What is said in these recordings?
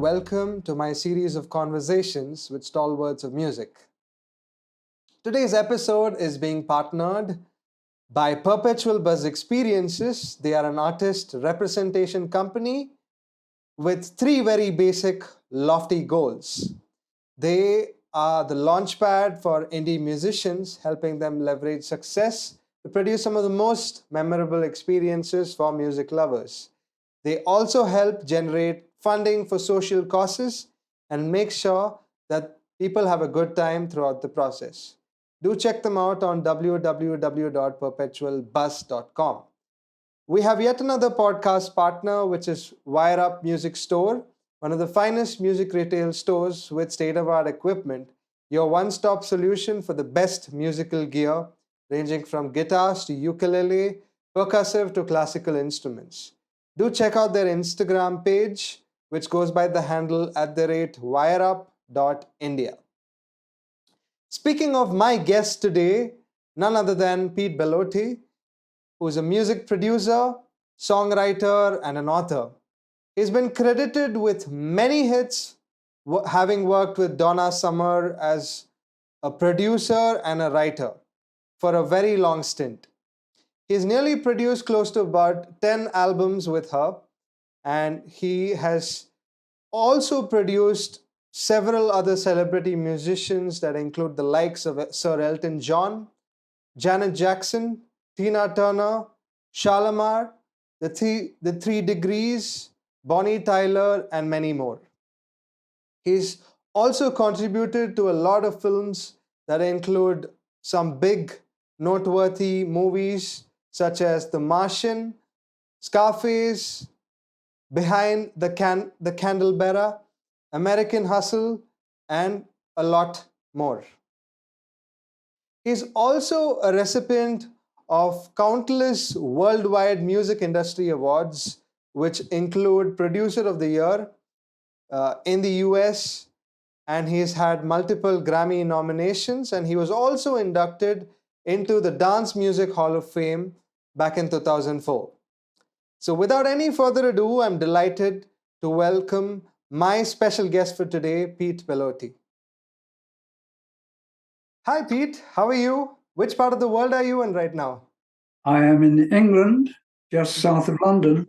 welcome to my series of conversations with Stalwarts of Music. Today's episode is being partnered by Perpetual Buzz Experiences. They are an artist representation company with three very basic, lofty goals. They are the launchpad for indie musicians, helping them leverage success to produce some of the most memorable experiences for music lovers. They also help generate funding for social causes and make sure that people have a good time throughout the process. Do check them out on www.perpetualbuzz.com. We have yet another podcast partner, which is Wire Up Music Store, one of the finest music retail stores with state-of-the-art equipment, your one-stop solution for the best musical gear, ranging from guitars to ukulele, percussive to classical instruments. Do check out their Instagram page, which goes by the handle @wireup.india. Speaking of my guest today, none other than Pete Bellotte, who's a music producer, songwriter, and an author. He's been credited with many hits, having worked with Donna Summer as a producer and a writer for a very long stint. He's nearly produced close to about 10 albums with her, and he has also produced several other celebrity musicians that include the likes of Sir Elton John, Janet Jackson, Tina Turner, Shalimar, the Three Degrees, Bonnie Tyler, and many more. He's also contributed to a lot of films that include some big noteworthy movies such as The Martian, Scarface, Behind the Candlebearer, American Hustle, and a lot more. He's also a recipient of countless worldwide music industry awards, which include Producer of the Year in the US, and he's had multiple Grammy nominations, and he was also inducted into the Dance Music Hall of Fame back in 2004. So without any further ado, I'm delighted to welcome my special guest for today, Pete Bellotte. Hi, Pete. How are you? Which part of the world are you in right now? I am in England, just south of London.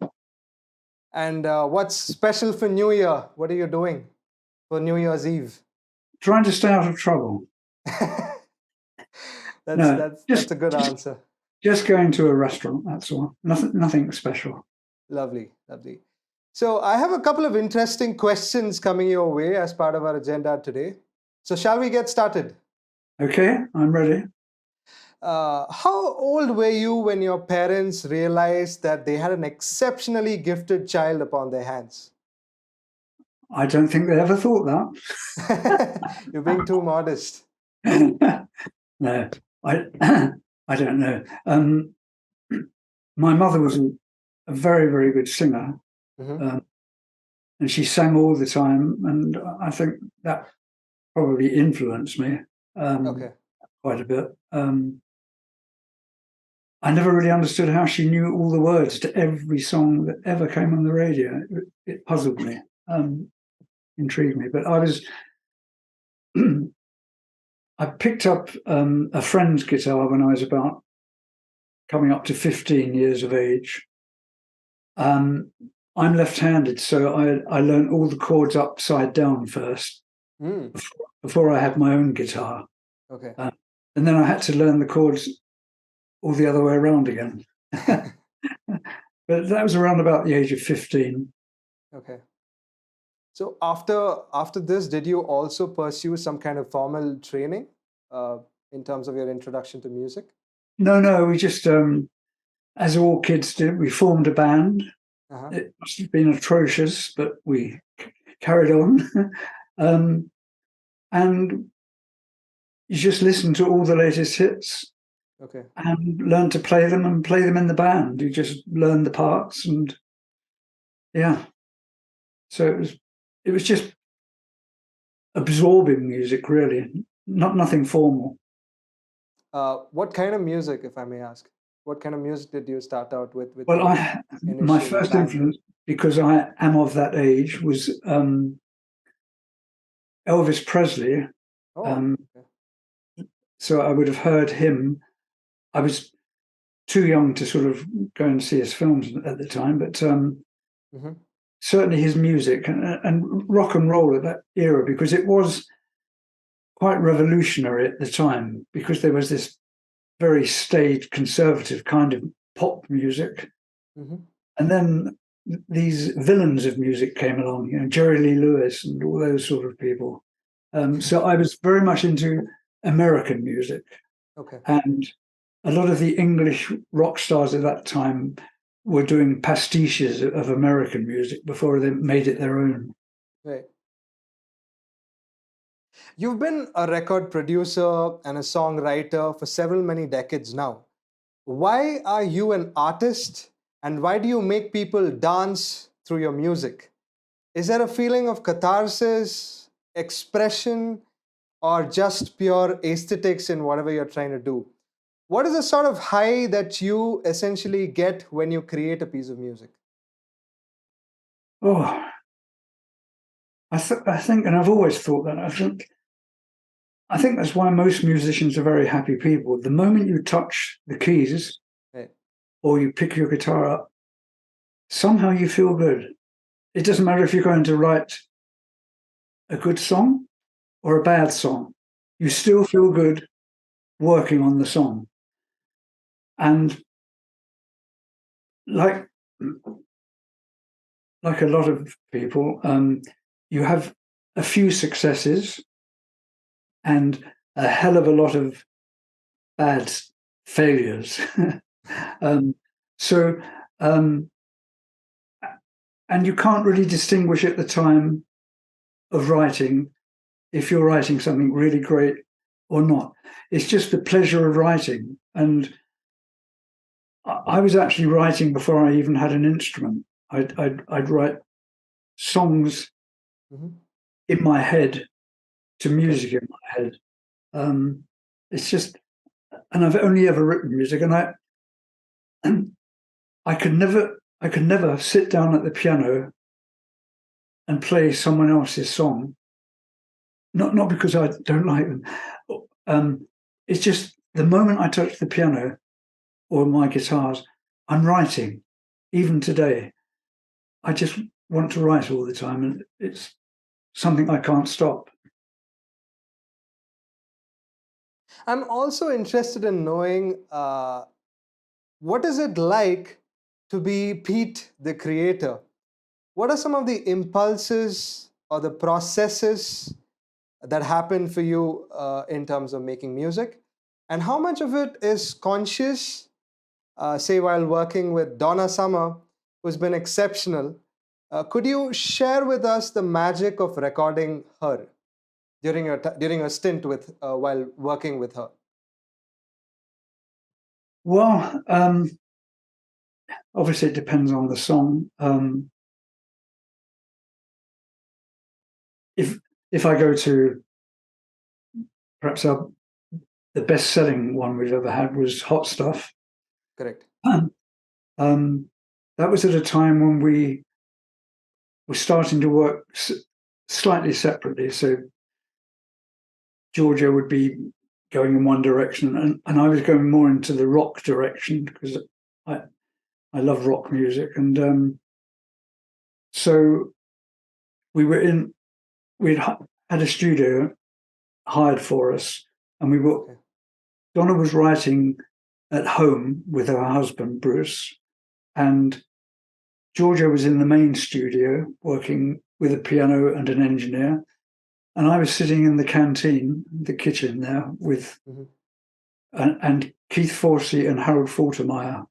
And what's special for New Year? What are you doing for New Year's Eve? Trying to stay out of trouble. That's a good answer. Just going to a restaurant, that's all. Nothing special. Lovely. So I have a couple of interesting questions coming your way as part of our agenda today. So shall we get started? Okay, I'm ready. How old were you when your parents realized that they had an exceptionally gifted child upon their hands? I don't think they ever thought that. You're being too modest. No, I don't know. My mother was a very, very good singer. Mm-hmm. And she sang all the time, and I think that probably influenced me quite a bit. I never really understood how she knew all the words to every song that ever came on the radio. It puzzled me, intrigued me. But I picked up a friend's guitar when I was about coming up to 15 years of age. I'm left-handed, so I learned all the chords upside down first before I had my own guitar. Okay. And then I had to learn the chords all the other way around again. But that was around about the age of 15. Okay. So after this, did you also pursue some kind of formal training in terms of your introduction to music? No, we just, as all kids did, we formed a band. Uh-huh. It must have been atrocious, but we carried on. And you just listen to all the latest hits. Okay. And learn to play them in the band. You just learn the parts, and yeah. So it was just absorbing music, really, nothing formal. What kind of music, if I may ask? What kind of music did you start out with? Well, my first influence, because I am of that age, was Elvis Presley. Oh, Um, okay. so I would have heard him. I was too young to sort of go and see his films at the time, but Mhm. certainly his music and rock and roll at that era, because it was quite revolutionary at the time, because there was this very staid, conservative kind of pop music. Mhm. And then these villains of music came along, Jerry Lee Lewis and all those sort of people. So I was very much into American music. Okay. And a lot of the English rock stars at that time were doing pastiches of American music before they made it their own. Right. You've been a record producer and a songwriter for several many decades now. Why are you an artist and why do you make people dance through your music? Is there a feeling of catharsis, expression, or just pure aesthetics in whatever you're trying to do? What is the sort of high that you essentially get when you create a piece of music? Oh, I think, and I've always thought that. I think that's why most musicians are very happy people. The moment you touch the keys Right. or you pick your guitar up, somehow you feel good. It doesn't matter if you're going to write a good song or a bad song, you still feel good working on the song. And like a lot of people, you have a few successes and a hell of a lot of bad failures. um, so, um, and you can't really distinguish at the time of writing if you're writing something really great or not. It's just the pleasure of writing. And I was actually writing before I even had an instrument. I'd write songs Mhm. in my head to Okay. music in my head. It's just, and I've only ever written music, and I could never sit down at the piano and play someone else's song. Not because I don't like them. Um, it's just the moment I touch the piano or my guitars, I'm writing. Even today, I just want to write all the time, and it's something I can't stop. I'm also interested in knowing what is it like to be Pete the creator? What are some of the impulses or the processes that happen for you in terms of making music? And how much of it is conscious, say, while working with Donna Summer, who's been exceptional? Could you share with us the magic of recording her during a stint with while working with her? Well, obviously it depends on the song. If I go to perhaps the best-selling one we've ever had was Hot Stuff. Correct. Um, that was at a time when we were starting to work slightly separately. So Georgia would be going in one direction, and I was going more into the rock direction because I love rock music, and so we were in. We'd had a studio hired for us, and we were. Okay. Donna was writing at home with her husband Bruce, and Georgia was in the main studio working with a piano and an engineer, and I was sitting in the canteen, the kitchen there, with Mhm. and Keith Forsey and Harold Faltermeyer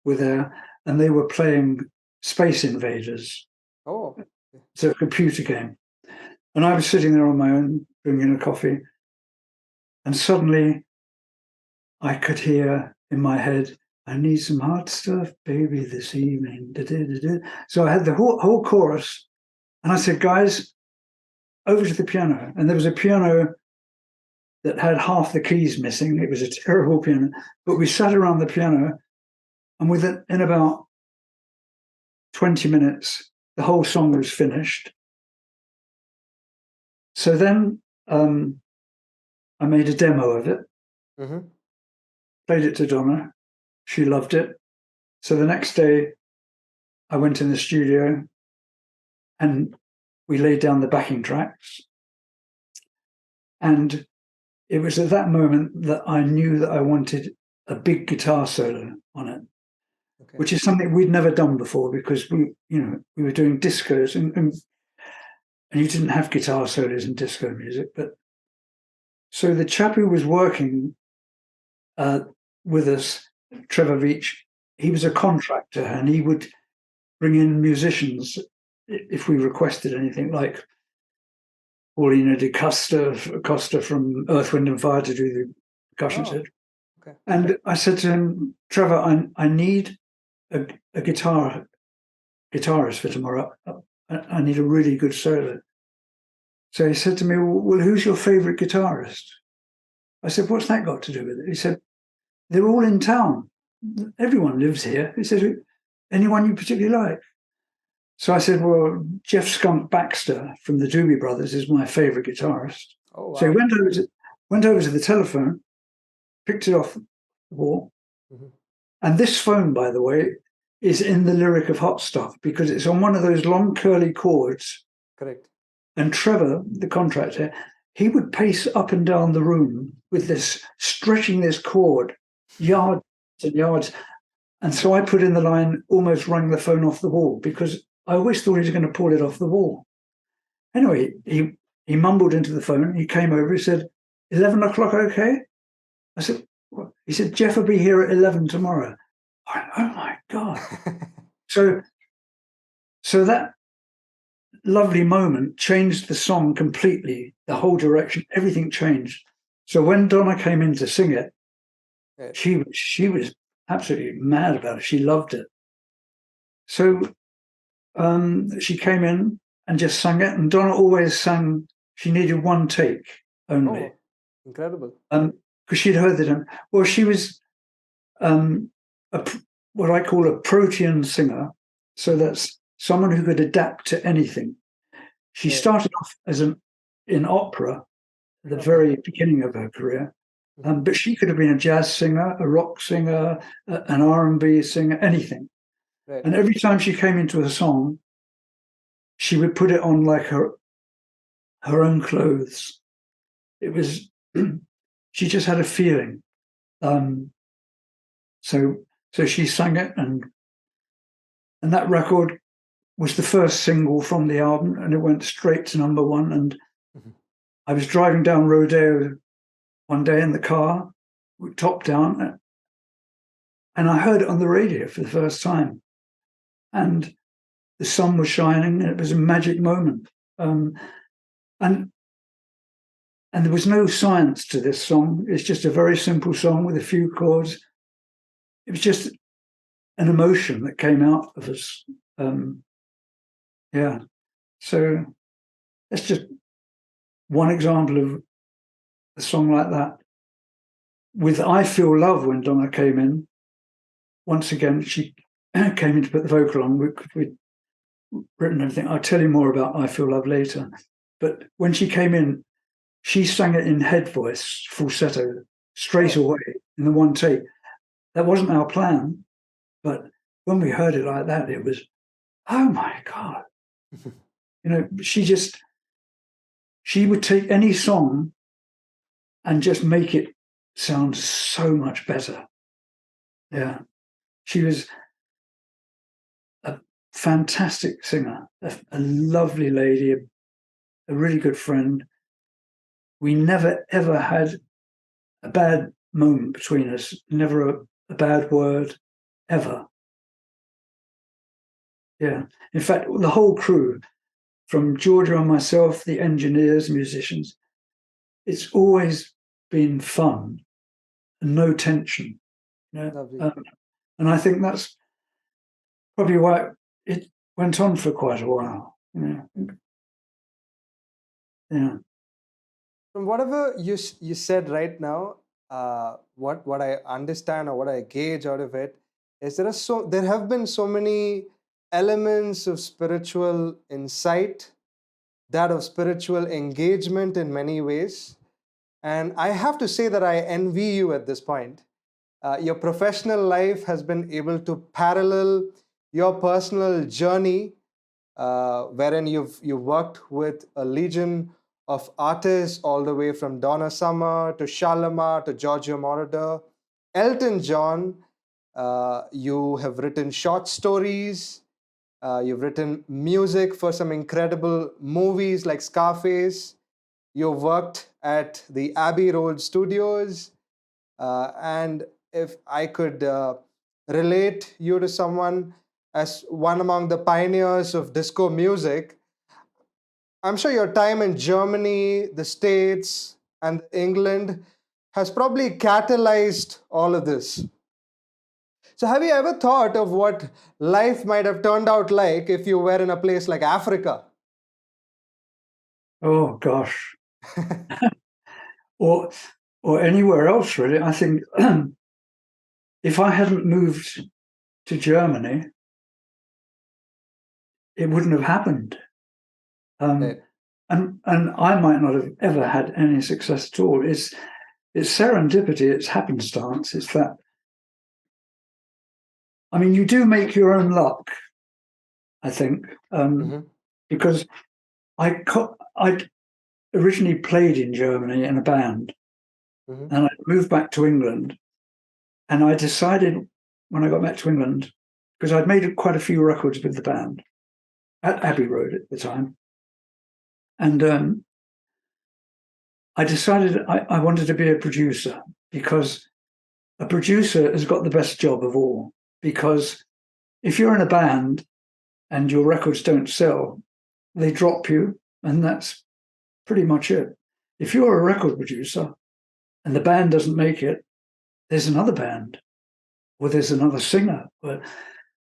were there, and they were playing Space Invaders. Oh, It's a computer game, and I was sitting there on my own, drinking a coffee, and suddenly I could hear in my head, "I need some hot stuff, baby, this evening." Da-da-da-da. So I had the whole chorus, and I said, "Guys, over to the piano." And there was a piano that had half the keys missing. It was a terrible piano, but we sat around the piano, and in about 20 minutes, the whole song was finished. So then I made a demo of it, played it to Donna. She loved it. So the next day, I went in the studio and we laid down the backing tracks. And it was at that moment that I knew that I wanted a big guitar solo on it, which is something we'd never done before, because we were doing discos and you didn't have guitar solos in disco music. But so the chap who was working with us, Trevor Veach, he was a contractor, and he would bring in musicians if we requested anything, like Paulina de Costa from Earth, Wind and Fire to do the percussion set. And I said to him, Trevor, I need a guitarist for tomorrow. I need a really good solo. So he said to me, well, who's your favorite guitarist? I said, what's that got to do with it? He said, they're all in town. Everyone lives here. He said, anyone you particularly like? So I said, well, Jeff "Skunk" Baxter from the Doobie Brothers is my favorite guitarist. Oh, wow. So he went over to the telephone, picked it off the wall. And this phone, by the way, is in the lyric of Hot Stuff, because it's on one of those long curly chords. Correct. And Trevor, the contractor, he would pace up and down the room with this, stretching this chord yards and yards. And so I put in the line, almost rang the phone off the wall, because I always thought he was going to pull it off the wall. Anyway, he mumbled into the phone. He came over. He said, 11 o'clock, okay? I said, what? He said, Jeff will be here at 11 tomorrow. I went, oh, my God. So that lovely moment changed the song completely, the whole direction, everything changed. So when Donna came in to sing it, she was absolutely mad about it. She loved it. So she came in and just sang it, and Donna always sang, she needed one take only. Oh, incredible. Because she'd heard that. Well, she was what I call a protean singer. So that's someone who could adapt to anything. She started off as in opera at the very beginning of her career, but she could have been a jazz singer, a rock singer, an R&B singer, anything. Right. And every time she came into a song, she would put it on like her own clothes. It was, she just had a feeling. So she sang it, and that record was the first single from the album, and it went straight to #1. And I was driving down Rodeo one day in the car, top down, and I heard it on the radio for the first time. And the sun was shining, and it was a magic moment. And there was no science to this song. It's just a very simple song with a few chords. It was just an emotion that came out of us. Yeah. So that's just one example of a song like that. With I Feel Love, when Donna came in, once again, she came in to put the vocal on. We'd written everything. I'll tell you more about I Feel Love later. But when she came in, she sang it in head voice, falsetto, straight away in the one take. That wasn't our plan, but when we heard it like that, it was, oh my God. She would take any song and just make it sound so much better. Yeah. She was a fantastic singer, a lovely lady, a really good friend. We never, ever had a bad moment between us, never a bad word, ever. Yeah. In fact, the whole crew, from Georgia and myself, the engineers, musicians, it's always been fun and no tension. And I think that's probably why it went on for quite a while. Yeah. From whatever you said right now, what I understand or what I gauge out of it is there have been so many elements of spiritual insight that of spiritual engagement in many ways. And I have to say that I envy you at this point. Your professional life has been able to parallel your personal journey, wherein you've worked with a legion of artists, all the way from Donna Summer to Shalimar to Giorgio Moroder, Elton John. You have written short stories. You've written music for some incredible movies like Scarface. You've worked at the Abbey Road Studios. And if I could relate you to someone as one among the pioneers of disco music, I'm sure your time in Germany, the States, and England has probably catalyzed all of this. So, have you ever thought of what life might have turned out like if you were in a place like Africa? Oh gosh, or anywhere else really. I think if I hadn't moved to Germany, it wouldn't have happened. Right. And I might not have ever had any success at all. It's serendipity, it's happenstance. It's that. I mean, you do make your own luck, I think, because I originally played in Germany in a band, and I moved back to England, and I decided when I got back to England, because I'd made quite a few records with the band at Abbey Road at the time, and I decided I wanted to be a producer, because a producer has got the best job of all. Because if you're in a band and your records don't sell, they drop you, and that's pretty much it. If you're a record producer and the band doesn't make it, there's another band, or there's another singer, but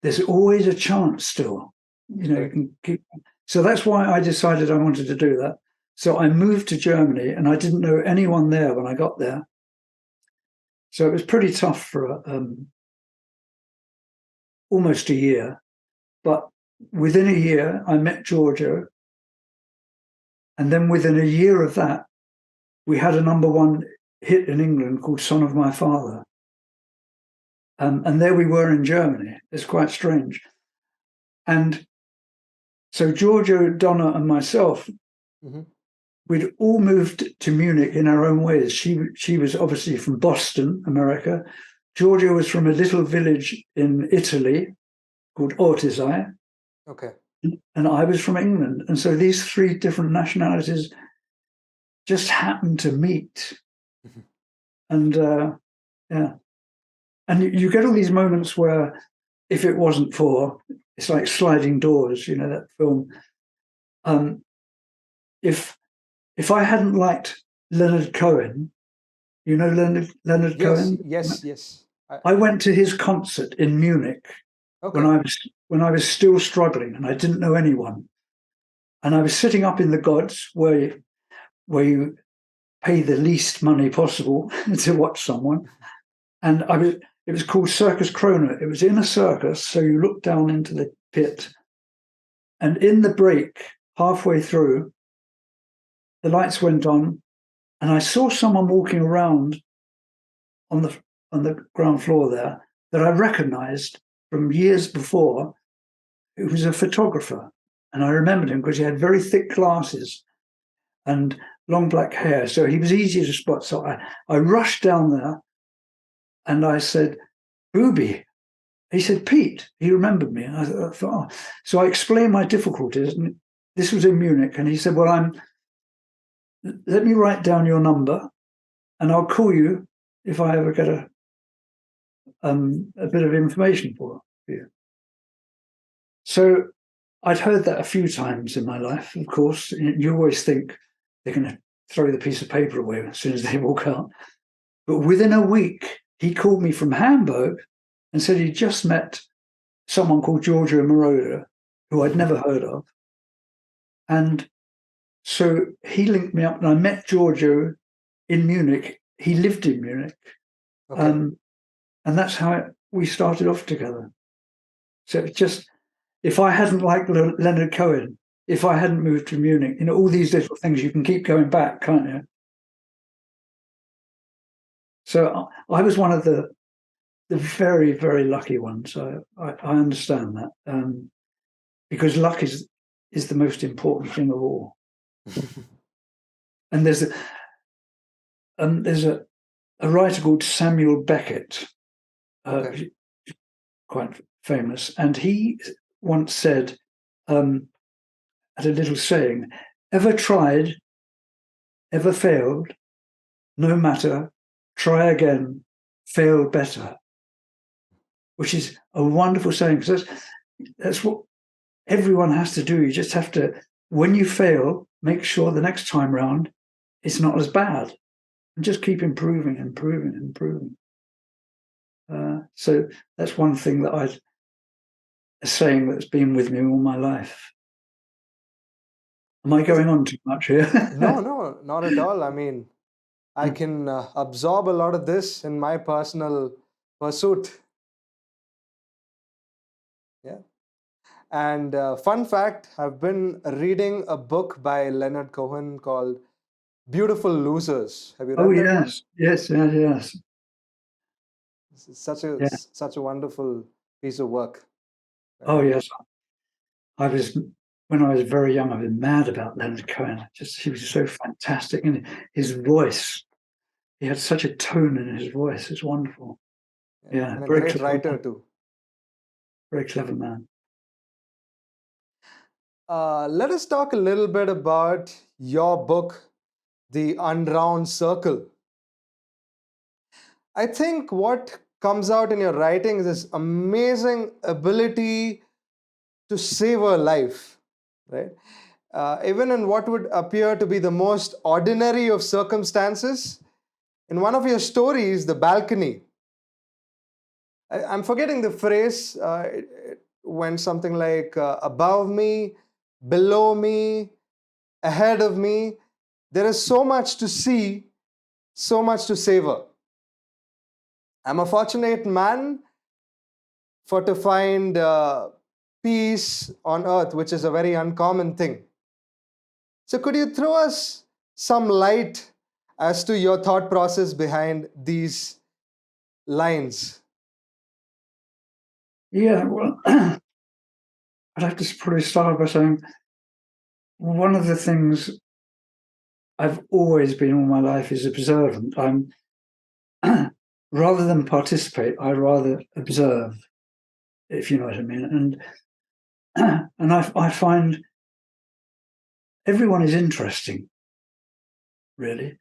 there's always a chance still. You know, you can keep. So that's why I decided I wanted to do that. So I moved to Germany, and I didn't know anyone there when I got there. So it was pretty tough for almost a year. But within a year, I met Giorgio. And then within a year of that, we had a #1 hit in England called Son of My Father. And there we were in Germany. It's quite strange. And so Giorgio, Donna, and myself, we'd all moved to Munich in our own ways. She was obviously from Boston, America. Giorgio was from a little village in Italy called Ortisai. Okay. And I was from England. And so these three different nationalities just happened to meet. And yeah. And you get all these moments where, if it wasn't for, it's like Sliding Doors, you know, that film. If I hadn't liked Leonard Cohen, you know Leonard Cohen? Yes. I went to his concert in Munich when I was still struggling and I didn't know anyone. And I was sitting up in the gods where you pay the least money possible to watch someone. And it was called Circus Kroner. It was in a circus, so you look down into the pit. And in the break, halfway through, the lights went on, and I saw someone walking around on the ground floor there that I recognized from years before. It was a photographer, and I remembered him because he had very thick glasses and long black hair, so he was easy to spot. So I rushed down there, and I said, "Booby." He said, "Pete." He remembered me. And I thought, oh. So I explained my difficulties, and this was in Munich. And he said, "Well, let me write down your number, and I'll call you if I ever get a bit of information for you." So I'd heard that a few times in my life. Of course, you always think they're going to throw the piece of paper away as soon as they walk out. But within a week, he called me from Hamburg and said he'd just met someone called Giorgio Moroder, who I'd never heard of. And so he linked me up, and I met Giorgio in Munich. He lived in Munich. Okay. And that's how we started off together. So it's just, if I hadn't liked Leonard Cohen, if I hadn't moved to Munich, all these little things, you can keep going back, can't you? So I was one of the very, very lucky ones. I understand that, because luck is the most important thing of all. And there's a writer called Samuel Beckett, Okay. quite famous, and he once said, at a little saying, "Ever tried, ever failed, no matter, try again, fail better," which is a wonderful saying, because that's what everyone has to do. You just have to, when you fail, make sure the next time round it's not as bad, and just keep improving, improving, improving. So that's one thing that a saying that's been with me all my life. Am I going on too much here? No, not at all. I mean, I can absorb a lot of this in my personal pursuit. Yeah. And fun fact, I've been reading a book by Leonard Cohen called Beautiful Losers. Have you Oh, read that one? yes. It's Yeah. such a wonderful piece of work. Oh, yes. When I was very young, I was mad about Leonard Cohen. He was so fantastic. And his voice, he had such a tone in his voice. It's wonderful. Yeah, And a very great clever writer man. too. Very clever man. Let us talk a little bit about your book, The Unround Circle. I think what comes out in your writing is this amazing ability to save a life, right? Even in what would appear to be the most ordinary of circumstances. In one of your stories, The Balcony, I'm forgetting the phrase, it went something like above me, below me, ahead of me. There is so much to see, so much to savor. I'm a fortunate man for to find peace on earth, which is a very uncommon thing. So, could you throw us some light as to your thought process behind these lines? Yeah, well, I'd have to probably start by saying one of the things I've always been all my life is observant. I'm rather than participate, I rather observe, if you know what I mean. And I find everyone is interesting, really.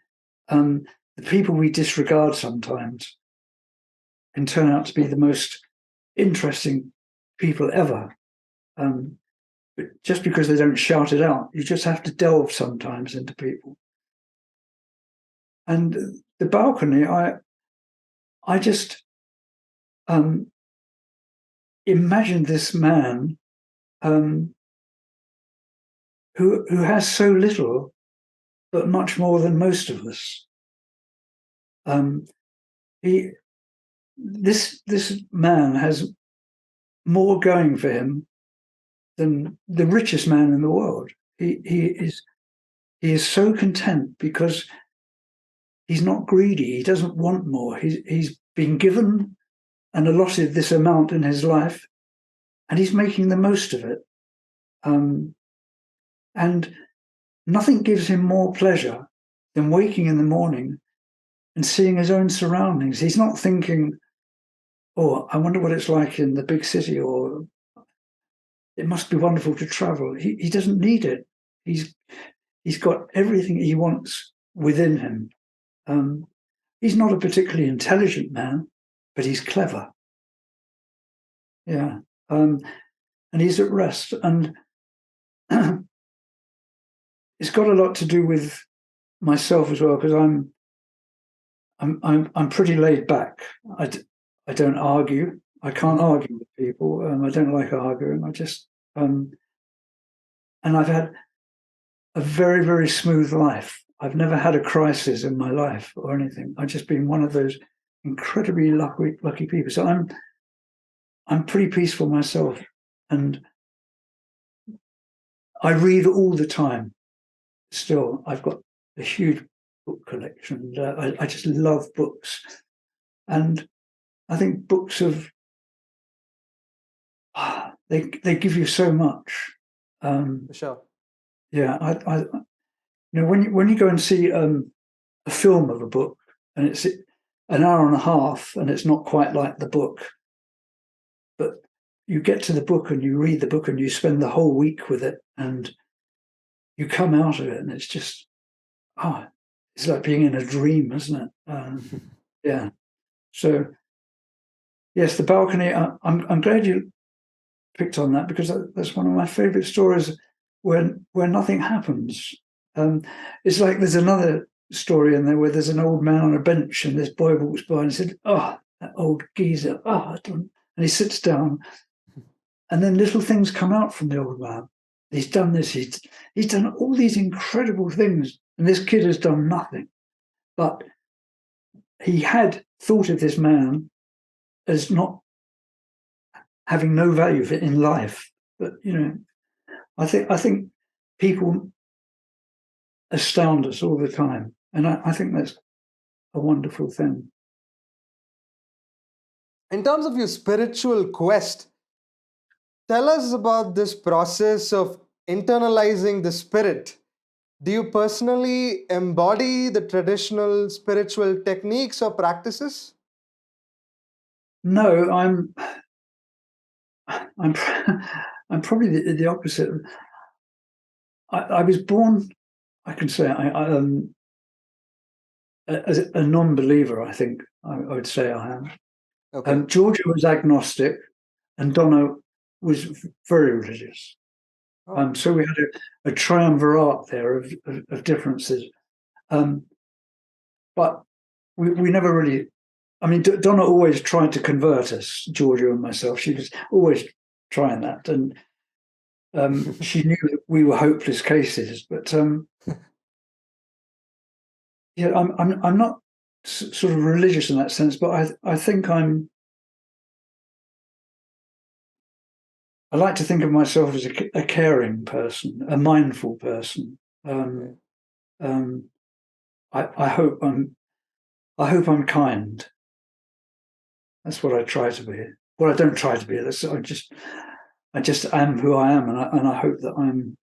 The people we disregard sometimes can turn out to be the most interesting people ever. But just because they don't shout it out, you just have to delve sometimes into people. And the balcony, I just imagined this man who has so little, but much more than most of us. This man has more going for him than the richest man in the world. He is so content because he's not greedy. He doesn't want more. He's been given and allotted this amount in his life, and he's making the most of it. And nothing gives him more pleasure than waking in the morning and seeing his own surroundings. He's not thinking, "Oh, I wonder what it's like in the big city," or "It must be wonderful to travel." He doesn't need it. He's got everything he wants within him. He's not a particularly intelligent man, but he's clever. Yeah. And he's at rest. And it's got a lot to do with myself as well, because I'm pretty laid back. I don't argue. I can't argue with people. I don't like arguing. I just and I've had a very, very smooth life. I've never had a crisis in my life or anything. I've just been one of those incredibly lucky people. So I'm pretty peaceful myself, and I read all the time. Still, I've got a huge book collection. I just love books, and I think books they give you so much. For sure. Yeah, when you go and see a film of a book and it's an hour and a half and it's not quite like the book, but you get to the book and you read the book and you spend the whole week with it and you come out of it and it's just it's like being in a dream, isn't it? Yeah. So yes, the balcony. I'm glad you picked on that because that's one of my favourite stories where nothing happens. It's like there's another story in there where there's an old man on a bench and this boy walks by and said, "Oh, that old geezer." And he sits down, and then little things come out from the old man. He's done this. He's done all these incredible things, and this kid has done nothing. But he had thought of this man as not having no value in life. But I think people astound us all the time, and I think that's a wonderful thing. In terms of your spiritual quest, tell us about this process of internalizing the spirit. Do you personally embody the traditional spiritual techniques or practices? No, I'm probably the opposite. I was born, I can say, as a non-believer. I think I would say I am. Okay. Georgia was agnostic, and Donna was very religious. Oh. So we had a triumvirate there of differences. But we never really. I mean, Donna always tried to convert us, Georgia and myself. She was always trying that, and she knew that we were hopeless cases. But yeah, I'm not sort of religious in that sense, but I think I like to think of myself as a caring person, a mindful person. Okay. I hope I'm kind. That's what I try to be. Well, I don't try to be. I just am who I am, and I hope that I'm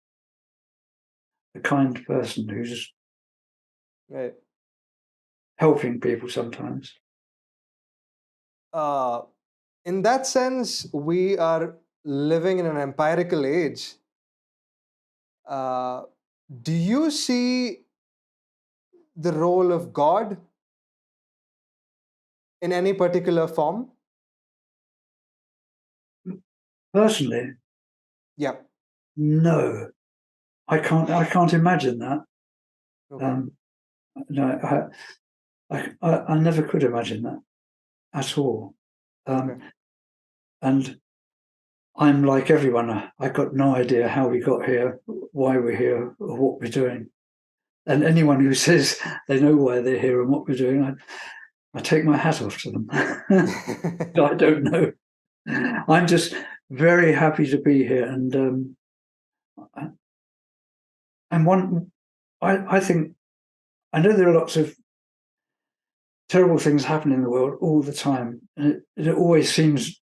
a kind person who's Right. helping people sometimes. Uh, in that sense, we are living in an empirical age. Uh, do you see the role of God in any particular form? Personally, Yeah. no, I can't imagine that. Okay. No, I never could imagine that at all. Okay. And I'm like everyone. I got no idea how we got here, why we're here, or what we're doing. And anyone who says they know why they're here and what we're doing, I take my hat off to them. I don't know. I'm just very happy to be here, and I think I know there are lots of terrible things happening in the world all the time, and it always seems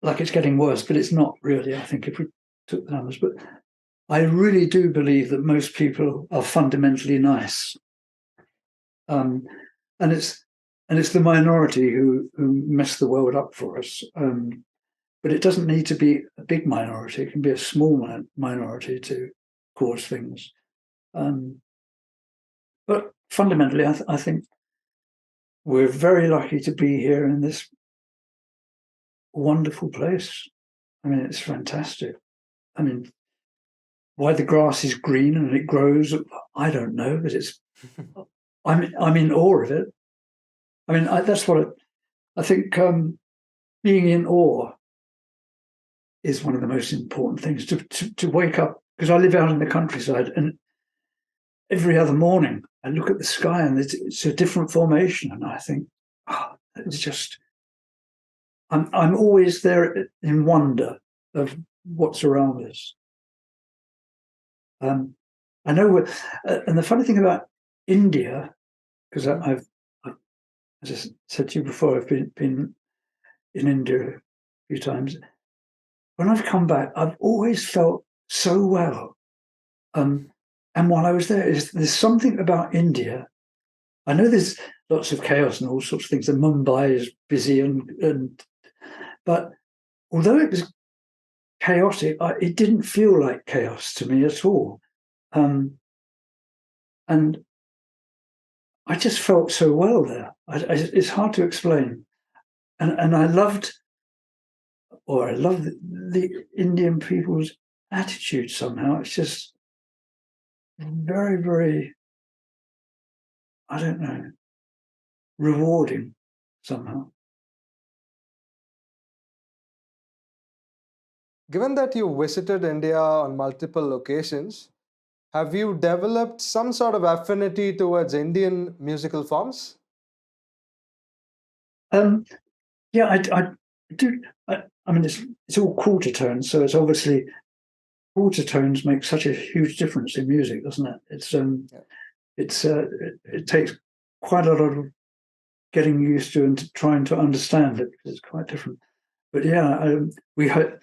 like it's getting worse, but it's not really. I think if we took the numbers, but I really do believe that most people are fundamentally nice, and it's the minority who mess the world up for us. But it doesn't need to be a big minority; it can be a small minority to cause things. But fundamentally, I think we're very lucky to be here in this wonderful place. I mean, it's fantastic. I mean, why the grass is green and it grows, I don't know, but I'm in awe of it. I mean, that's what I think. Being in awe is one of the most important things. To wake up, because I live out in the countryside, and every other morning I look at the sky and it's a different formation, and I think, it's just. I'm always there in wonder of what's around us. I know what, and the funny thing about India, because I've, as I said to you before, I've been in India a few times. When I've come back, I've always felt so well. And while I was there, there's something about India. I know there's lots of chaos and all sorts of things, and Mumbai is busy, but although it was chaotic, it didn't feel like chaos to me at all. And I just felt so well there. It's hard to explain. And I love the Indian people's attitude somehow. It's just very, very, I don't know, rewarding somehow. Given that you visited India on multiple occasions, have you developed some sort of affinity towards Indian musical forms? Yeah, I do. I mean, it's all quarter tones, so it's obviously quarter tones make such a huge difference in music, doesn't it? It takes quite a lot of getting used to and trying to understand it because it's quite different. But yeah, we had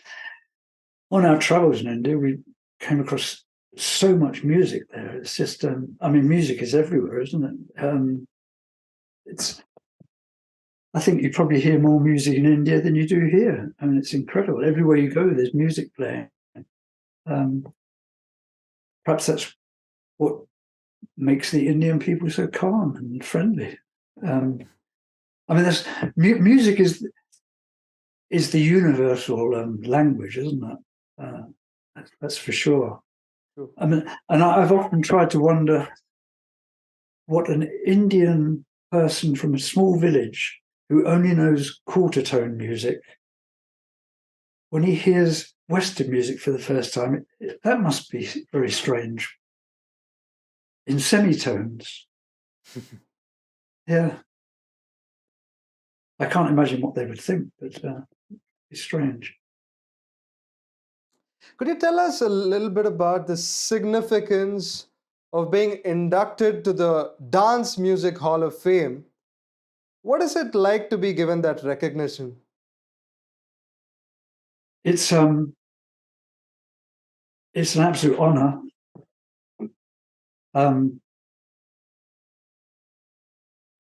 on our travels in India, we came across so much music there. It's just, I mean, music is everywhere, isn't it? It's. I think you probably hear more music in India than you do here. I mean, it's incredible. Everywhere you go, there's music playing. Perhaps that's what makes the Indian people so calm and friendly. I mean, music is the universal language, isn't it? That's for sure. True. I mean, and I've often tried to wonder what an Indian person from a small village who only knows quarter tone music, when he hears Western music for the first time, that must be very strange. In semitones. Yeah. I can't imagine what they would think, but it's strange. Could you tell us a little bit about the significance of being inducted to the Dance Music Hall of Fame? What is it like to be given that recognition? It's an absolute honor. I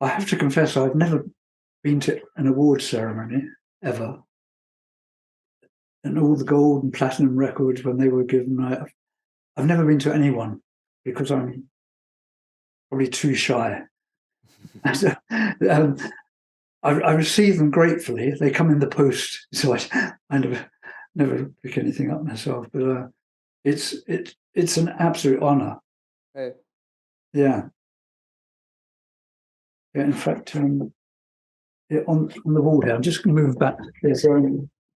have to confess, I've never been to an award ceremony ever. And all the gold and platinum records when they were given, I've never been to anyone because I'm probably too shy. So, I receive them gratefully. They come in the post, so I never pick anything up myself. But it's an absolute honor. Hey. Yeah. Yeah. In fact, yeah, on the wall here, I'm just going to move back. There's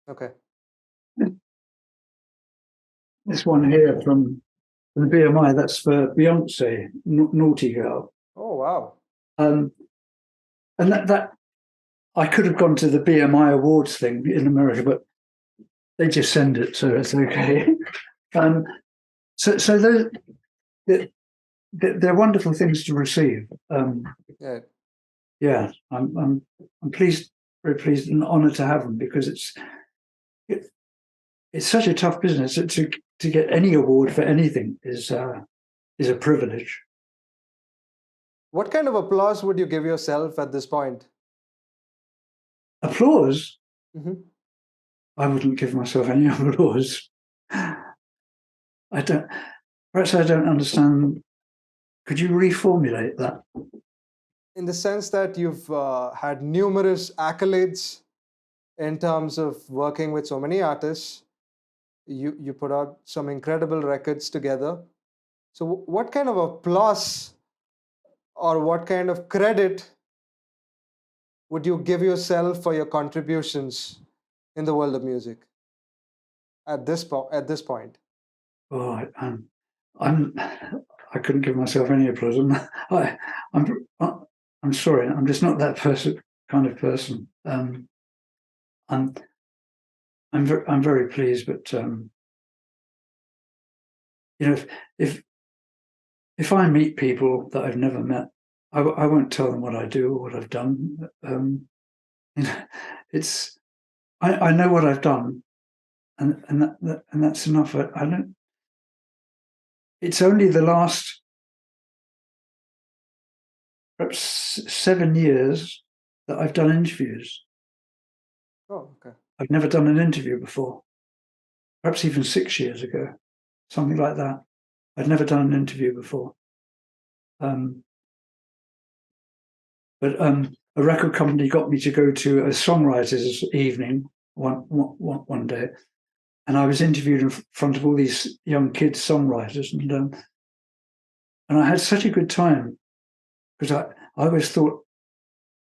Okay. this one here from the BMI. That's for Beyonce, Naughty Girl. Oh wow. And that I could have gone to the BMI awards thing in America, but they just send it, so it's okay. So they're wonderful things to receive. Yeah. Yeah, I'm pleased, very pleased, and honoured to have them because it's such a tough business. To get any award for anything is a privilege. What kind of applause would you give yourself at this point? Applause? Mm-hmm. I wouldn't give myself any applause. Perhaps I don't understand. Could you reformulate that? In the sense that you've had numerous accolades in terms of working with so many artists, you put out some incredible records together. So what kind of applause or what kind of credit would you give yourself for your contributions in the world of music at this point? Oh, I couldn't give myself any applause. I'm sorry. I'm just not that kind of person. I'm very pleased, but if I meet people that I've never met, I won't tell them what I do or what I've done. It's I know what I've done, and that's enough. I don't. It's only the last perhaps 7 years that I've done interviews. Oh, okay. I've never done an interview before. Perhaps even 6 years ago, something like that. I'd never done an interview before. But a record company got me to go to a songwriters evening one day, and I was interviewed in front of all these young kids songwriters, and I had such a good time because I always thought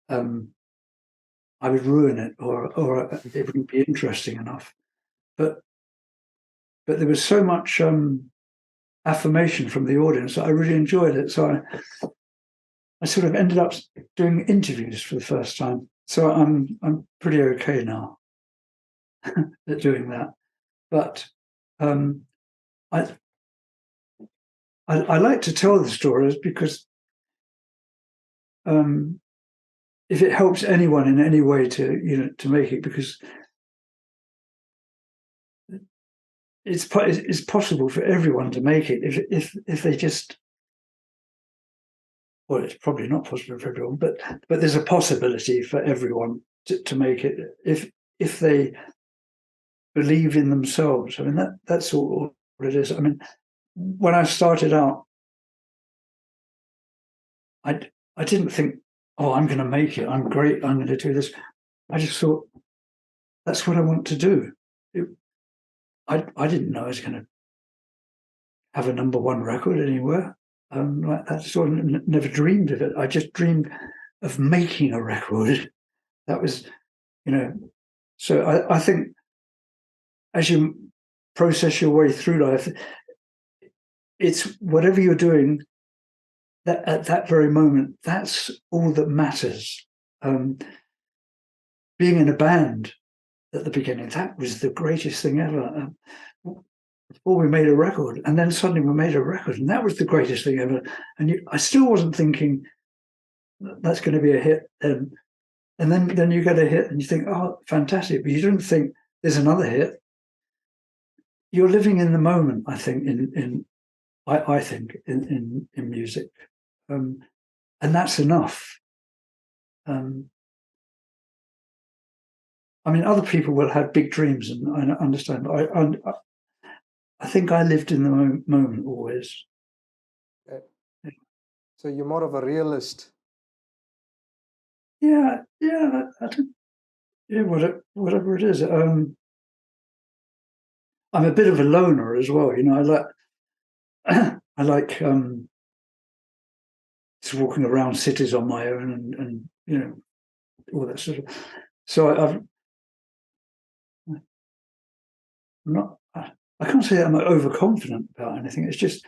I would ruin it or it wouldn't be interesting enough, but there was so much affirmation from the audience that I really enjoyed it. So I sort of ended up doing interviews for the first time. So I'm pretty okay now at doing that. But I like to tell the stories because if it helps anyone in any way to make it, because it's possible for everyone to make it if they just. Well, it's probably not possible for everyone, but there's a possibility for everyone to make it if they believe in themselves. I mean, that's all it is. I mean, when I started out, I didn't think, oh, I'm going to make it. I'm great. I'm going to do this. I just thought, that's what I want to do. I didn't know I was going to have a number 1 record anywhere. Like that, sort of never dreamed of it. I just dreamed of making a record. That was, so I think as you process your way through life, it's whatever you're doing that at that very moment, that's all that matters. Being in a band at the beginning, that was the greatest thing ever. Before we made a record, and then suddenly we made a record, and that was the greatest thing ever. And I still wasn't thinking that's going to be a hit. And then you get a hit, and you think, oh, fantastic! But you don't think there's another hit. You're living in the moment, I think. I think in music, and that's enough. I mean, other people will have big dreams, and I understand. I think I lived in the moment always. Okay. So you're more of a realist. Yeah. Whatever it is. I'm a bit of a loner as well. I like just walking around cities on my own and all that sort of. So I'm not. I can't say that I'm overconfident about anything. It's just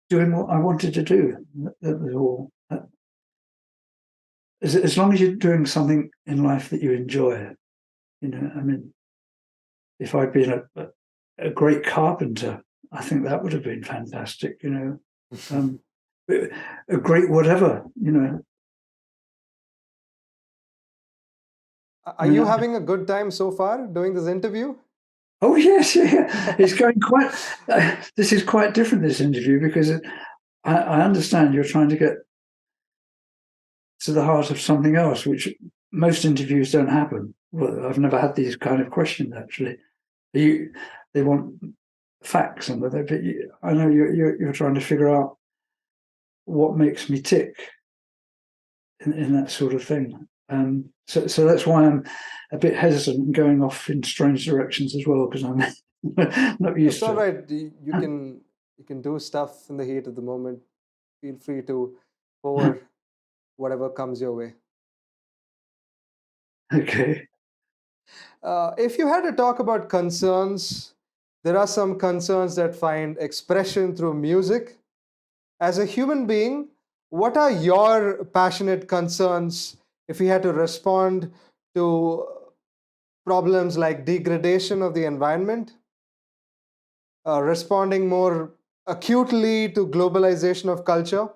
doing what I wanted to do. That was all. As long as you're doing something in life that you enjoy, I mean, if I'd been a great carpenter, I think that would have been fantastic. A great whatever. Are you having a good time so far doing this interview? Oh yes, yeah. It's going quite. This is quite different. This interview because I understand you're trying to get to the heart of something else, which most interviews don't happen. Well, I've never had these kind of questions actually. They want facts, and but I know you're trying to figure out what makes me tick in that sort of thing. So that's why I'm a bit hesitant and going off in strange directions as well, because I'm not used It's to all it. right. You can do stuff in the heat of the moment. Feel free to pour whatever comes your way. Okay. If you had to talk about concerns, there are some concerns that find expression through music. As a human being, what are your passionate concerns if you had to respond to problems like degradation of the environment, responding more acutely to globalization of culture.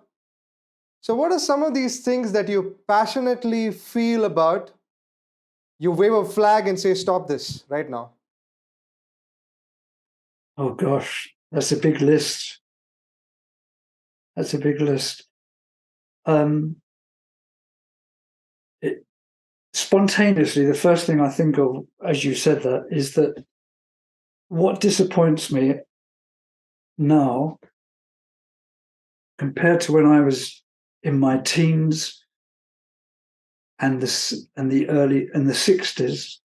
So, what are some of these things that you passionately feel about? You wave a flag and say, stop this right now. Oh gosh, that's a big list. That's a big list. Spontaneously, the first thing I think of as you said that is that what disappoints me now compared to when I was in my teens and the 60s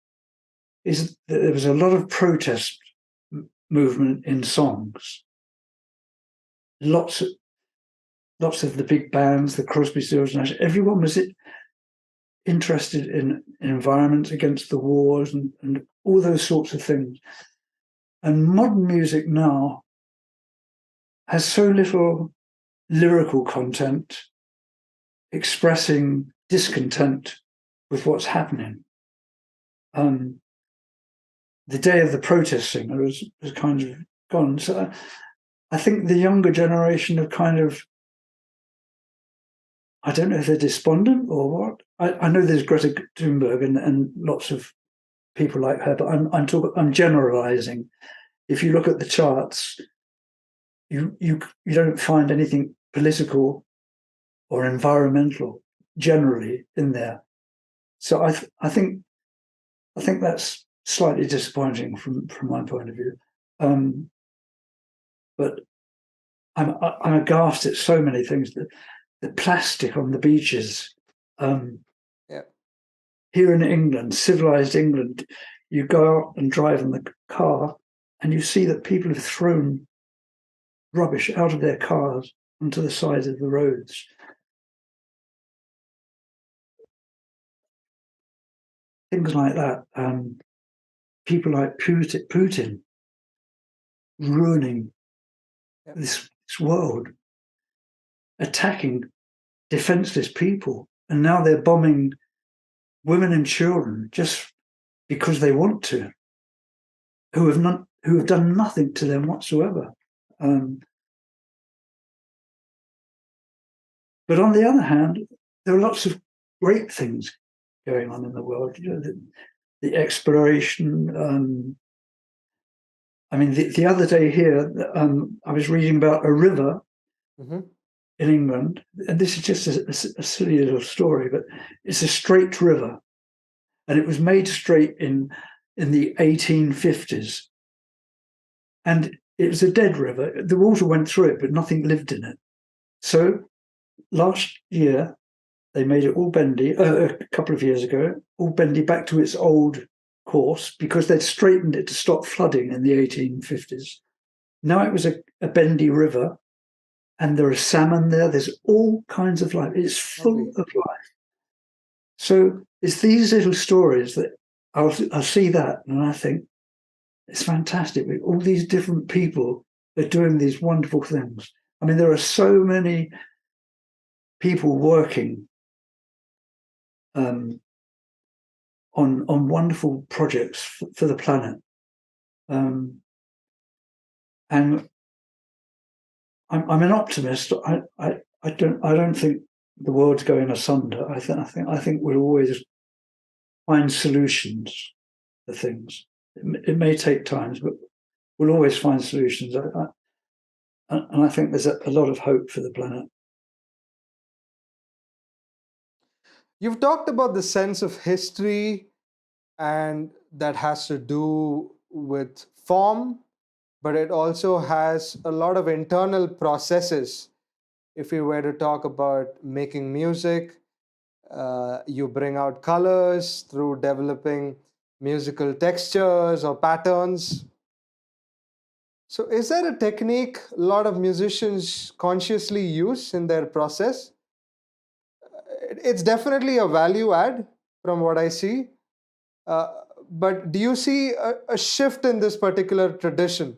is that there was a lot of protest movement in songs. Lots of the big bands, the Crosby, Stills, Nash, everyone was interested in environment against the wars and all those sorts of things. And modern music now has so little lyrical content expressing discontent with what's happening. The day of the protest singer was kind of gone. So I think the younger generation have kind of, I don't know if they're despondent or what. I know there's Greta Thunberg and lots of people like her, but I'm generalizing. If you look at the charts, you don't find anything political or environmental generally in there. So I think that's slightly disappointing from my point of view. But I'm aghast at so many things. The plastic on the beaches. Yeah. Here in England, civilized England, you go out and drive in the car and you see that people have thrown rubbish out of their cars onto the sides of the roads. Things like that. People like Putin ruining this world, attacking defenseless people. And now they're bombing women and children just because they want to, who have done nothing to them whatsoever. But on the other hand, there are lots of great things going on in the world. You know, the exploration. I mean, the other day here, I was reading about a river in England, and this is just a silly little story, but it's a straight river, and it was made straight in the 1850s, and it was a dead river. The water went through it, but nothing lived in it. So last year, they made it all bendy, a couple of years ago, all bendy back to its old course because they'd straightened it to stop flooding in the 1850s. Now it was a bendy river, and there are salmon there. There's all kinds of life. It's full of life. So it's these little stories that I'll see that and I think it's fantastic. All these different people are doing these wonderful things. I mean, there are so many people working on wonderful projects for the planet, and I'm an optimist. I don't think the world's going asunder. I think we'll always find solutions for things. It may take time, but we'll always find solutions. And I think there's a lot of hope for the planet. You've talked about the sense of history, and that has to do with form, but it also has a lot of internal processes. If we were to talk about making music, you bring out colors through developing musical textures or patterns. So, is there a technique a lot of musicians consciously use in their process? It's definitely a value add from what I see. But do you see a shift in this particular tradition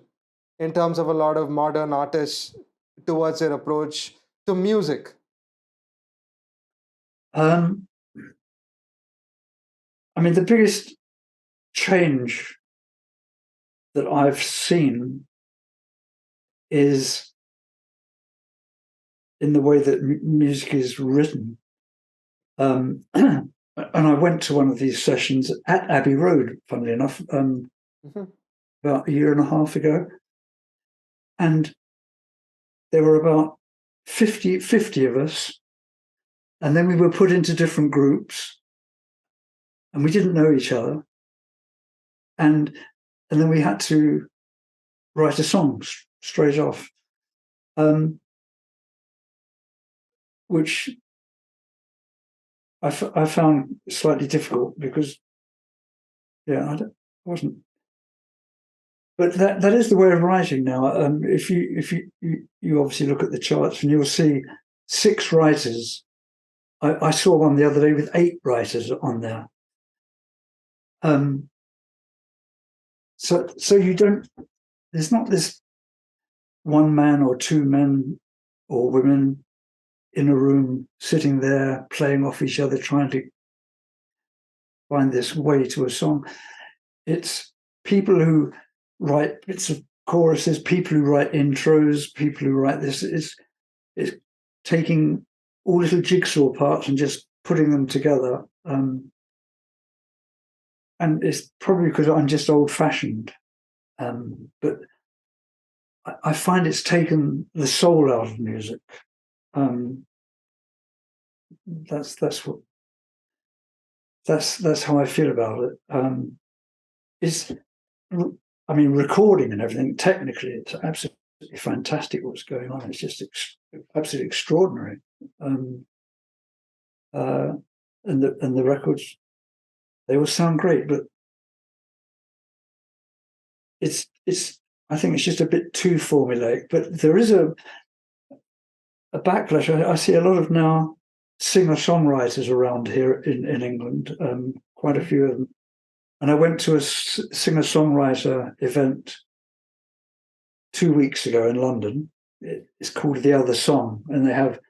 in terms of a lot of modern artists towards their approach to music? I mean, the biggest change that I've seen is in the way that music is written. And I went to one of these sessions at Abbey Road, funnily enough, about a year and a half ago. And there were about 50 of us. And then we were put into different groups. And we didn't know each other. And then we had to write a song straight off, which I found slightly difficult because, I wasn't. But that is the way of writing now. If you obviously look at the charts and you'll see 6 writers. I saw one the other day with 8 writers on there. So you don't. There's not this one man or 2 men or women in a room sitting there playing off each other, trying to find this way to a song. It's people who write bits of choruses, people who write intros, people who write this. It's taking all little jigsaw parts and just putting them together. And it's probably because I'm just old-fashioned. But I find it's taken the soul out of music. That's how I feel about it. Recording and everything, technically, it's absolutely fantastic what's going on. It's just absolutely extraordinary. And the records, they all sound great, but I think it's just a bit too formulaic. But there is a backlash. I see a lot of now singer-songwriters around here in England, quite a few of them. And I went to a singer-songwriter event 2 weeks ago in London. It's called The Other Song, and they have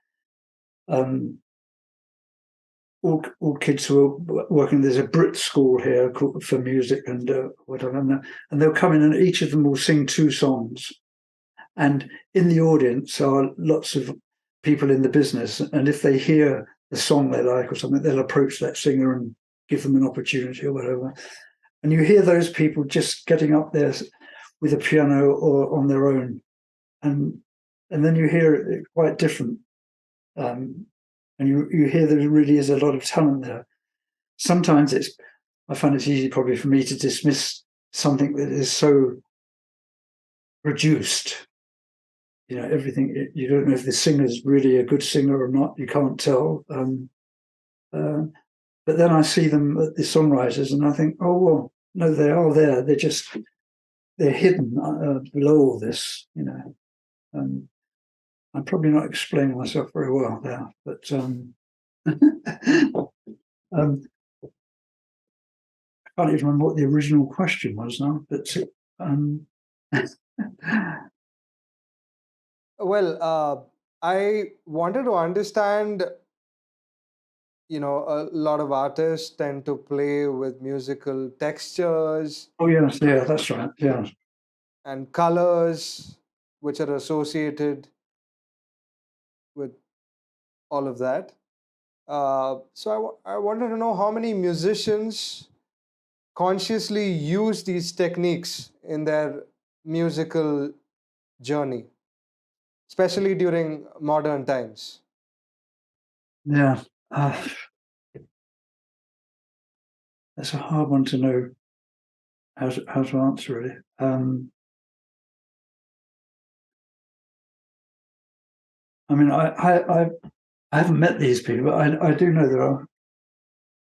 all kids who are working. There's a Brit school here for music and whatever, and they'll come in and each of them will sing 2 songs. And in the audience are lots of people in the business, and if they hear the song they like or something, they'll approach that singer and give them an opportunity or whatever. And you hear those people just getting up there with a piano or on their own, and then you hear it quite different. And you hear there really is a lot of talent there. Sometimes I find it's easy probably for me to dismiss something that is so reduced. Everything, you don't know if the singer's really a good singer or not. You can't tell. But then I see them, the songwriters, and I think, oh, well, no, they are there. They're hidden below all this, I'm probably not explaining myself very well there, but I can't even remember what the original question was now. But well, I wanted to understand. A lot of artists tend to play with musical textures. Oh yes, yeah, that's right. Yeah, and colors, which are associated with all of that. So I wanted to know how many musicians consciously use these techniques in their musical journey, especially during modern times. Yeah, that's a hard one to know how to answer it. I haven't met these people, but I do know there are,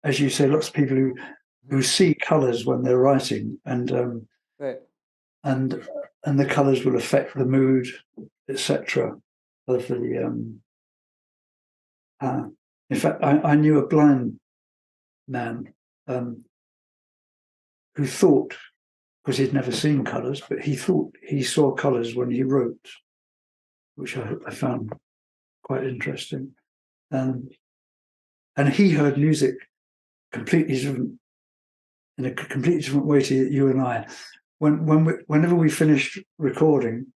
as you say, lots of people who see colours when they're writing, and Right. and the colours will affect the mood, etc. of the. In fact, I knew a blind man who thought, because he'd never seen colours, but he thought he saw colours when he wrote, which I found quite interesting. And he heard music completely different, in a completely different way to you and I. Whenever we finished recording,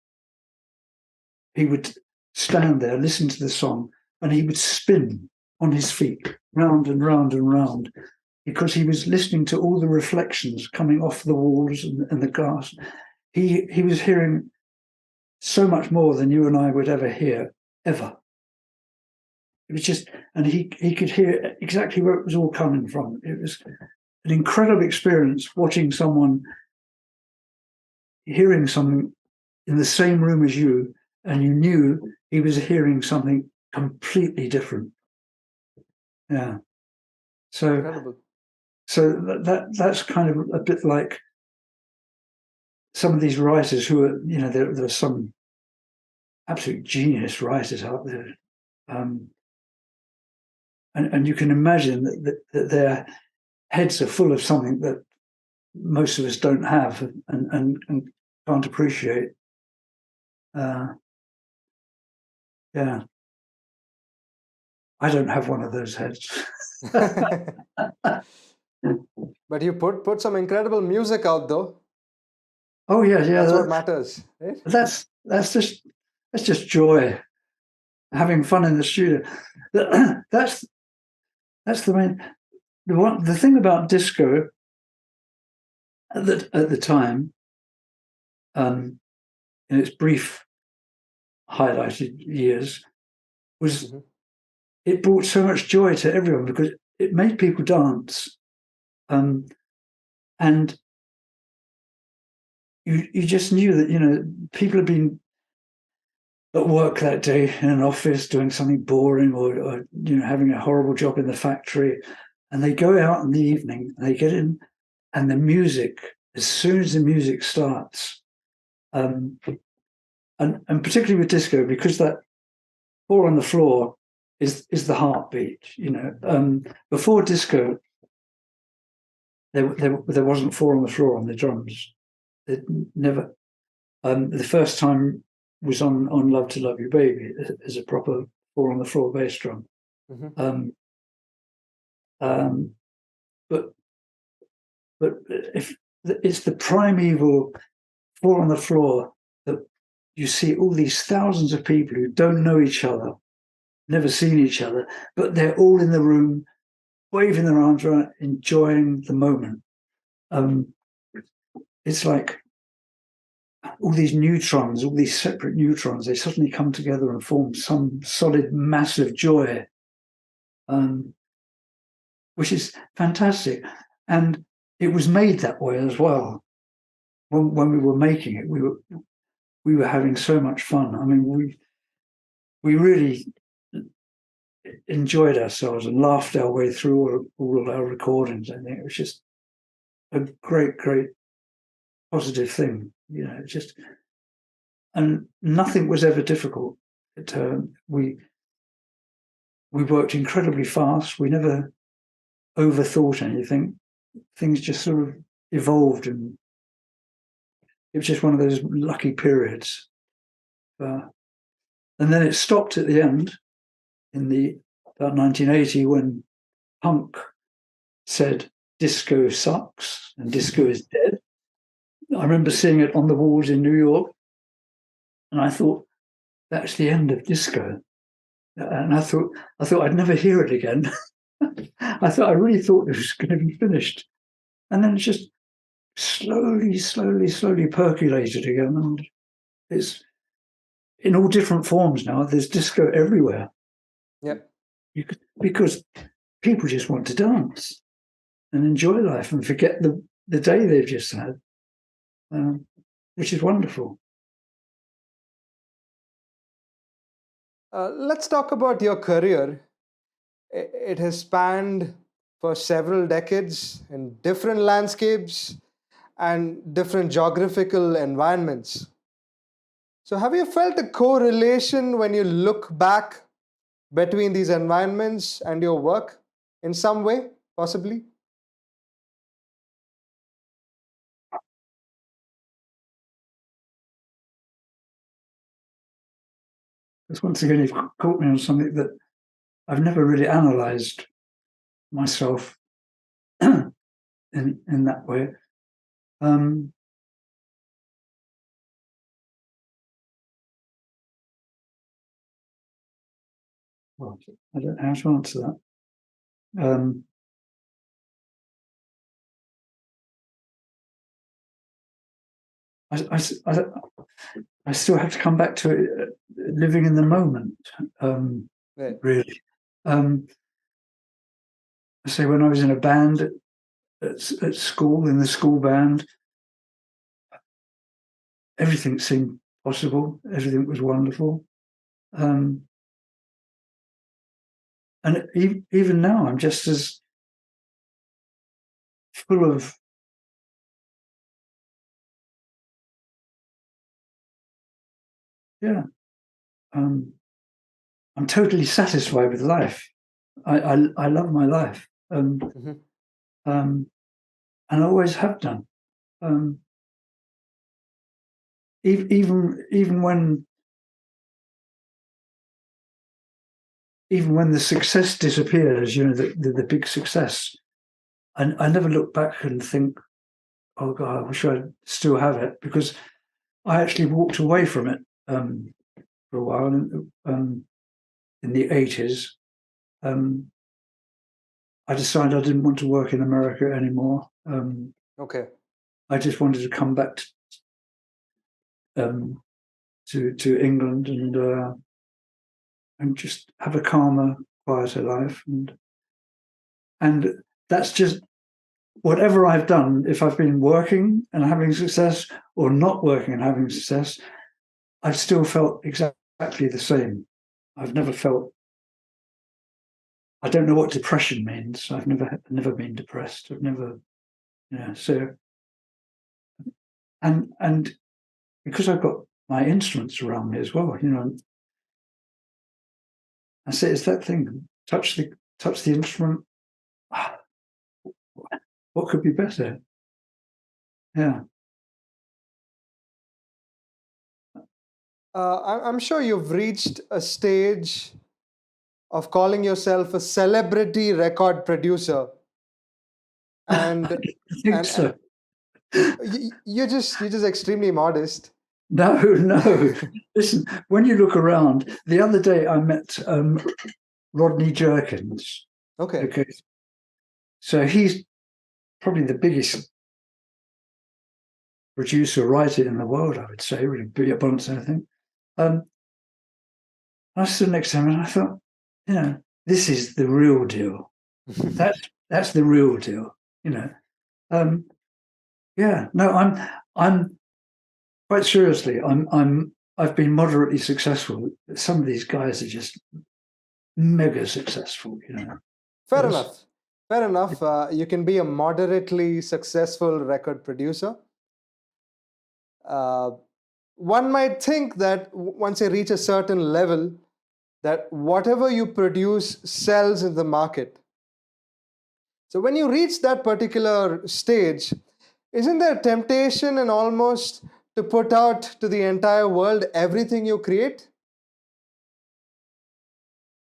he would stand there, listen to the song, and he would spin on his feet, round and round and round, because he was listening to all the reflections coming off the walls and the glass. He was hearing so much more than you and I would ever hear, ever. It was just, and he could hear exactly where it was all coming from. It was an incredible experience watching someone hearing something in the same room as you, and you knew he was hearing something completely different. Yeah. So, Incredible. that's kind of a bit like some of these writers who are, there are some absolute genius writers out there. And you can imagine that their heads are full of something that most of us don't have and can't appreciate. Yeah. I don't have one of those heads. But you put some incredible music out, though. Oh yeah. That's what matters, right? That's just joy, having fun in the studio. That's the main. The thing about disco at the time, in its brief highlighted years, was it brought so much joy to everyone because it made people dance, and you just knew that people had been at work that day in an office doing something boring or having a horrible job in the factory, and they go out in the evening and they get in, and the music, as soon as the music starts, and particularly with disco, because that four on the floor is the heartbeat. Before disco, there wasn't four on the floor on the drums. It never. The first time was on "Love to Love You, Baby" as a proper four on the floor bass drum. But if it's the primeval four on the floor that you see all these thousands of people who don't know each other, never seen each other, but they're all in the room, waving their arms around, enjoying the moment. It's like all these neutrons, all these separate neutrons, they suddenly come together and form some solid, massive joy, which is fantastic. And it was made that way as well. When we were making it, we were having so much fun. I mean, we really enjoyed ourselves and laughed our way through all of our recordings. I think it was just a great, great positive thing. And nothing was ever difficult. We worked incredibly fast. We never overthought anything. Things just sort of evolved, and it was just one of those lucky periods. And then it stopped at the end in about 1980 when punk said disco sucks and disco is dead. I remember seeing it on the walls in New York, and I thought, that's the end of disco. And I thought I'd never hear it again. I really thought it was going to be finished. And then it just slowly percolated again. And it's in all different forms now. There's disco everywhere. Yep. Because people just want to dance and enjoy life and forget the day they've just had, which is wonderful. Let's talk about your career. It has spanned for several decades in different landscapes and different geographical environments. So, have you felt a correlation when you look back between these environments and your work in some way, possibly? Because once again, you've caught me on something that I've never really analysed myself in that way. Well, I don't know how to answer that. I still have to come back to it, living in the moment, Right. really. I say when I was in a band at school, in the school band, everything seemed possible. Everything was wonderful. And even now, I'm just as full of I'm totally satisfied with life. I love my life, Mm-hmm. and I always have done. Even when the success disappears, the big success, I never look back and think, oh God, I wish I'd still have it, because I actually walked away from it for a while in the 80s. I decided I didn't want to work in America anymore. Okay. I just wanted to come back to England and just have a calmer, quieter life, and that's just whatever I've done. If I've been working and having success, or not working and having success, I've still felt exactly the same. I've never felt. I don't know what depression means. I've never been depressed. I've never, So, and because I've got my instruments around me as well, I say it's that thing. Touch the instrument. What could be better? Yeah. I'm sure you've reached a stage of calling yourself a celebrity record producer, and I think and so. you're just extremely modest. No. Listen, when you look around, the other day I met Rodney Jerkins. Okay. Okay. So he's probably the biggest producer, writer in the world, I would say, really be a bonus, I think. I stood next to him and I thought, this is the real deal. That's the real deal, Yeah, no, I'm quite seriously, I've been moderately successful. Some of these guys are just mega successful, Fair Yes. enough. Fair enough. You can be a moderately successful record producer. Uh, One might think that once you reach a certain level, that whatever you produce sells in the market. So when you reach that particular stage, isn't there temptation and almost to put out to the entire world everything you create?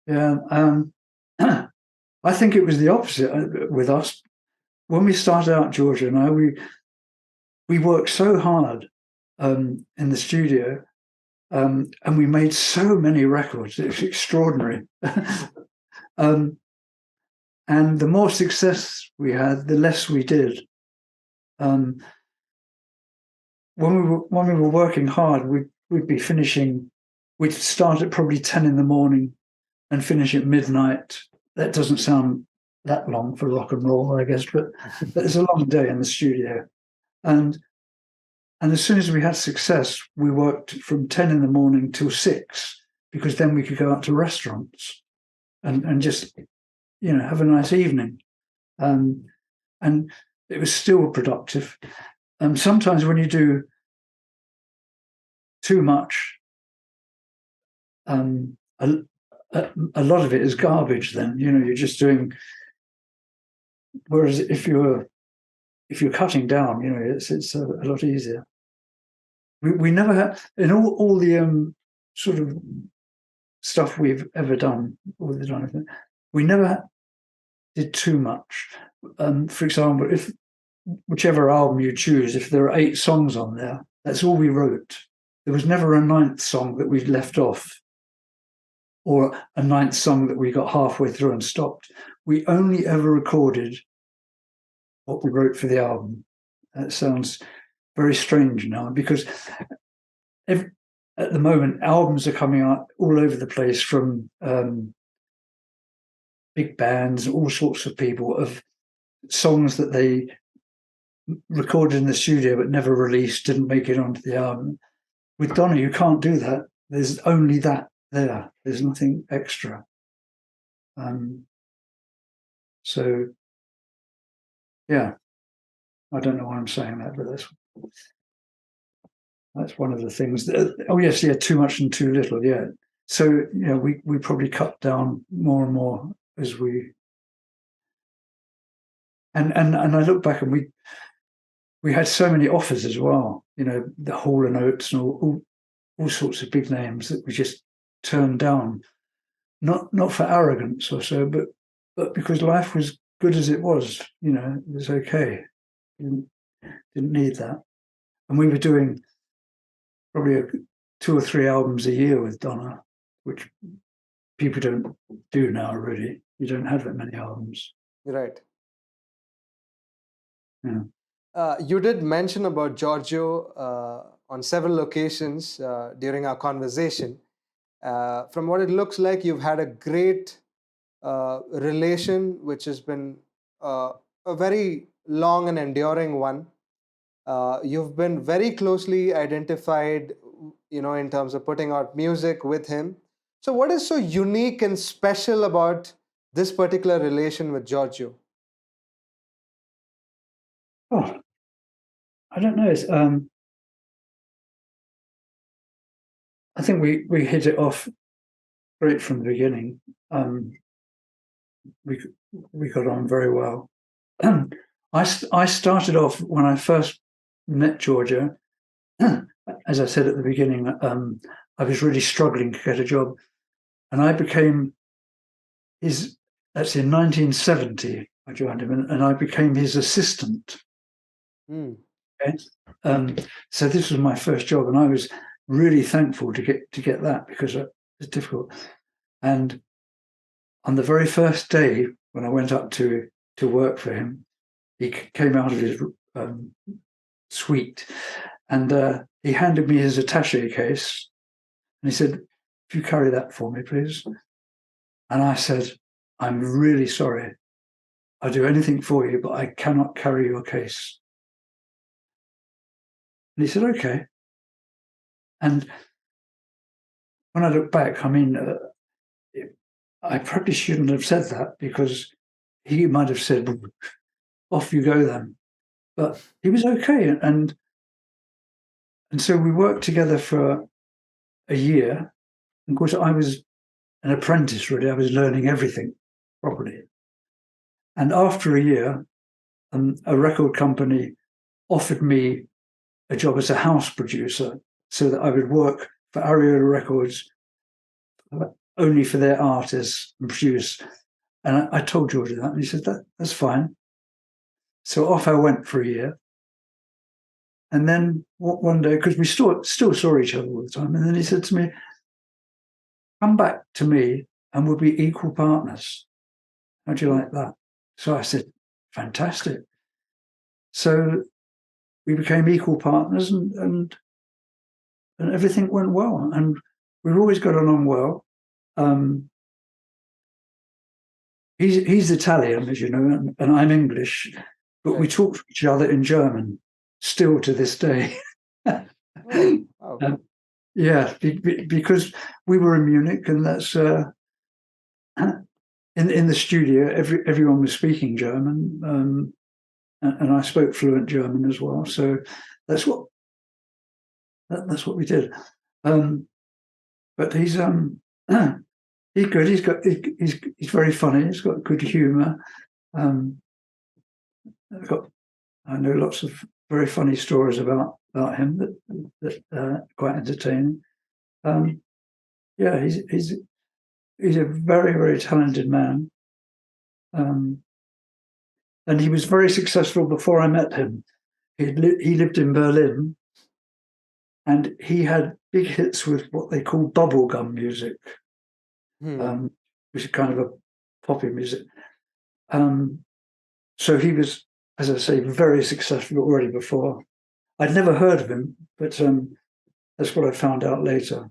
Yeah. I think it was the opposite with us. When we started out, Georgia and I, we worked so hard in the studio, and we made so many records. It was extraordinary. And the more success we had, the less we did. When we were working hard, we'd be finishing. We'd start at probably 10 in the morning and finish at midnight. That doesn't sound that long for rock and roll, I guess, but it's a long day in the studio. And as soon as we had success, we worked from 10 in the morning till 6, because then we could go out to restaurants and just, have a nice evening. And it was still productive. Sometimes when you do too much, a lot of it is garbage. Then you're just doing. Whereas if you're cutting down, it's a lot easier. We never had in all the sort of stuff we've ever done, we never did too much. For example, if whichever album you choose, if there are 8 songs on there, that's all we wrote. There was never a 9th song that we'd left off. or a ninth song that we got halfway through and stopped. We only ever recorded what we wrote for the album. That sounds very strange now, because at the moment, albums are coming out all over the place from big bands, all sorts of people, of songs that they recorded in the studio but never released, didn't make it onto the album. With Donna, you can't do that. There's only that there. There's nothing extra. So, yeah, I don't know why I'm saying that, but that's one of the things. Oh yes, yeah, too much and too little. Yeah. So we probably cut down more and more as we. And I look back, and we had so many offers as well. The Hall and Oates and all sorts of big names that we just turned down. Not for arrogance or so, but because life was good as it was. It was okay. Didn't need that. And we were doing probably 2 or 3 albums a year with Donna, which people don't do now, really. You don't have that many albums. Right. Yeah. You did mention about Giorgio on several occasions during our conversation. From what it looks like, you've had a great relation, which has been a very long and enduring one. You've been very closely identified, in terms of putting out music with him. So what is so unique and special about this particular relation with Giorgio? Oh, I don't know. I think we hit it off great from the beginning. We got on very well. I started off when I first met Giorgio. As I said at the beginning, I was really struggling to get a job, and I became his. That's in 1970. I joined him, and I became his assistant. Okay? So this was my first job, and I was really thankful to get that, because it was difficult. And on the very first day when I went up to work for him, he came out of his suite, and he handed me his attaché case, and he said, "If you carry that for me, please." And I said, "I'm really sorry. I'll do anything for you, but I cannot carry your case." And he said, "Okay." And when I look back, I mean, I probably shouldn't have said that, because he might have said, "Off you go then." But he was okay. And so we worked together for a year. And of course, I was an apprentice, really. I was learning everything properly. And after a year, a record company offered me a job as a house producer, so that I would work for Ariola Records only for their artists and produce. And I told George that, and he said, that's fine. So off I went for a year. And then one day, because we still saw each other all the time, and then he said to me, "Come back to me and we'll be equal partners. How do you like that?" So I said, "Fantastic." So we became equal partners, and everything went well. And we've always got along well. He's Italian, as you know, and I'm English, but we talk to each other in German still to this day. Oh. Yeah, because we were in Munich, and that's in the studio. Everyone was speaking German, and I spoke fluent German as well. So that's what we did. But he's he's good. He's very funny. He's got good humour. I know lots of very funny stories about him that are quite entertaining. Yeah, he's a very, very talented man. And he was very successful before I met him. He lived in Berlin, and he had big hits with what they call bubblegum music. which is kind of a poppy music. So he was, as I say, very successful already before. I'd never heard of him, but that's what I found out later.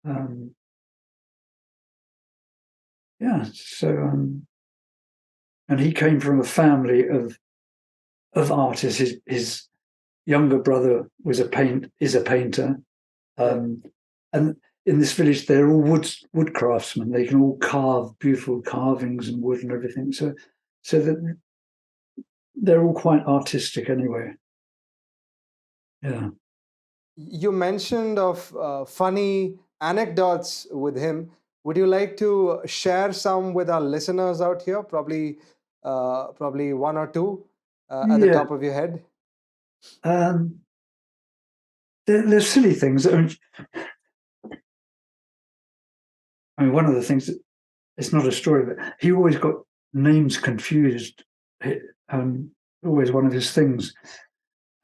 And he came from a family of artists. His younger brother is a painter, and in this village they're all wood craftsmen. They can all carve beautiful carvings and wood and everything. So that they're all quite artistic anyway. Yeah. You mentioned of funny anecdotes with him. Would you like to share some with our listeners out here? Probably one or two at the top of your head. They're silly things. I mean, one of the things that it's not a story, but he always got names confused. Always one of his things.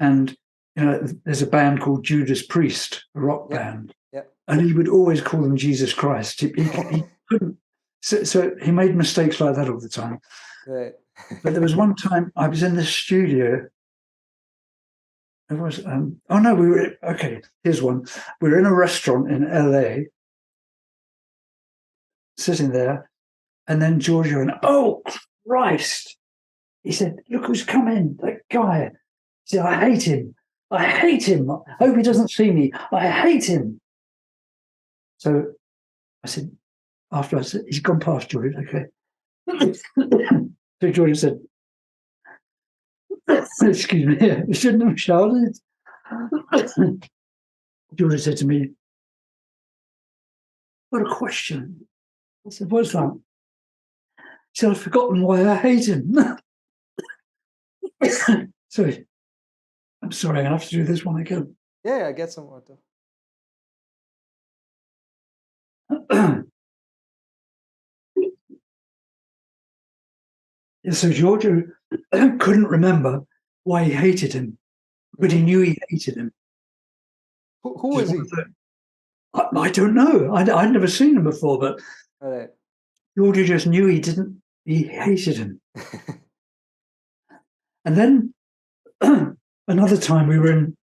And there's a band called Judas Priest, a rock band, and he would always call them Jesus Christ. He couldn't. So he made mistakes like that all the time. Right. But there was one time I was in the studio. It was here's one. We were in a restaurant in LA, sitting there, and then Giorgio went, "Oh Christ!" He said, "Look who's come in, that guy." He said, "I hate him. I hate him. I hope he doesn't see me. I hate him." So I said, after I said, "He's gone past Giorgio, okay." So Giorgio said, "Excuse me, you shouldn't have shouted." Giorgio said to me, "What a question." I said, "What's that?" He said, "I've forgotten why I hate him." Sorry. I'm sorry, I have to do this one again. Yeah, get some water. So Giorgio couldn't remember why he hated him, but he knew he hated him. Who is he? I don't know. I'd never seen him before, but Giorgio just knew he hated him. And then another time we were in,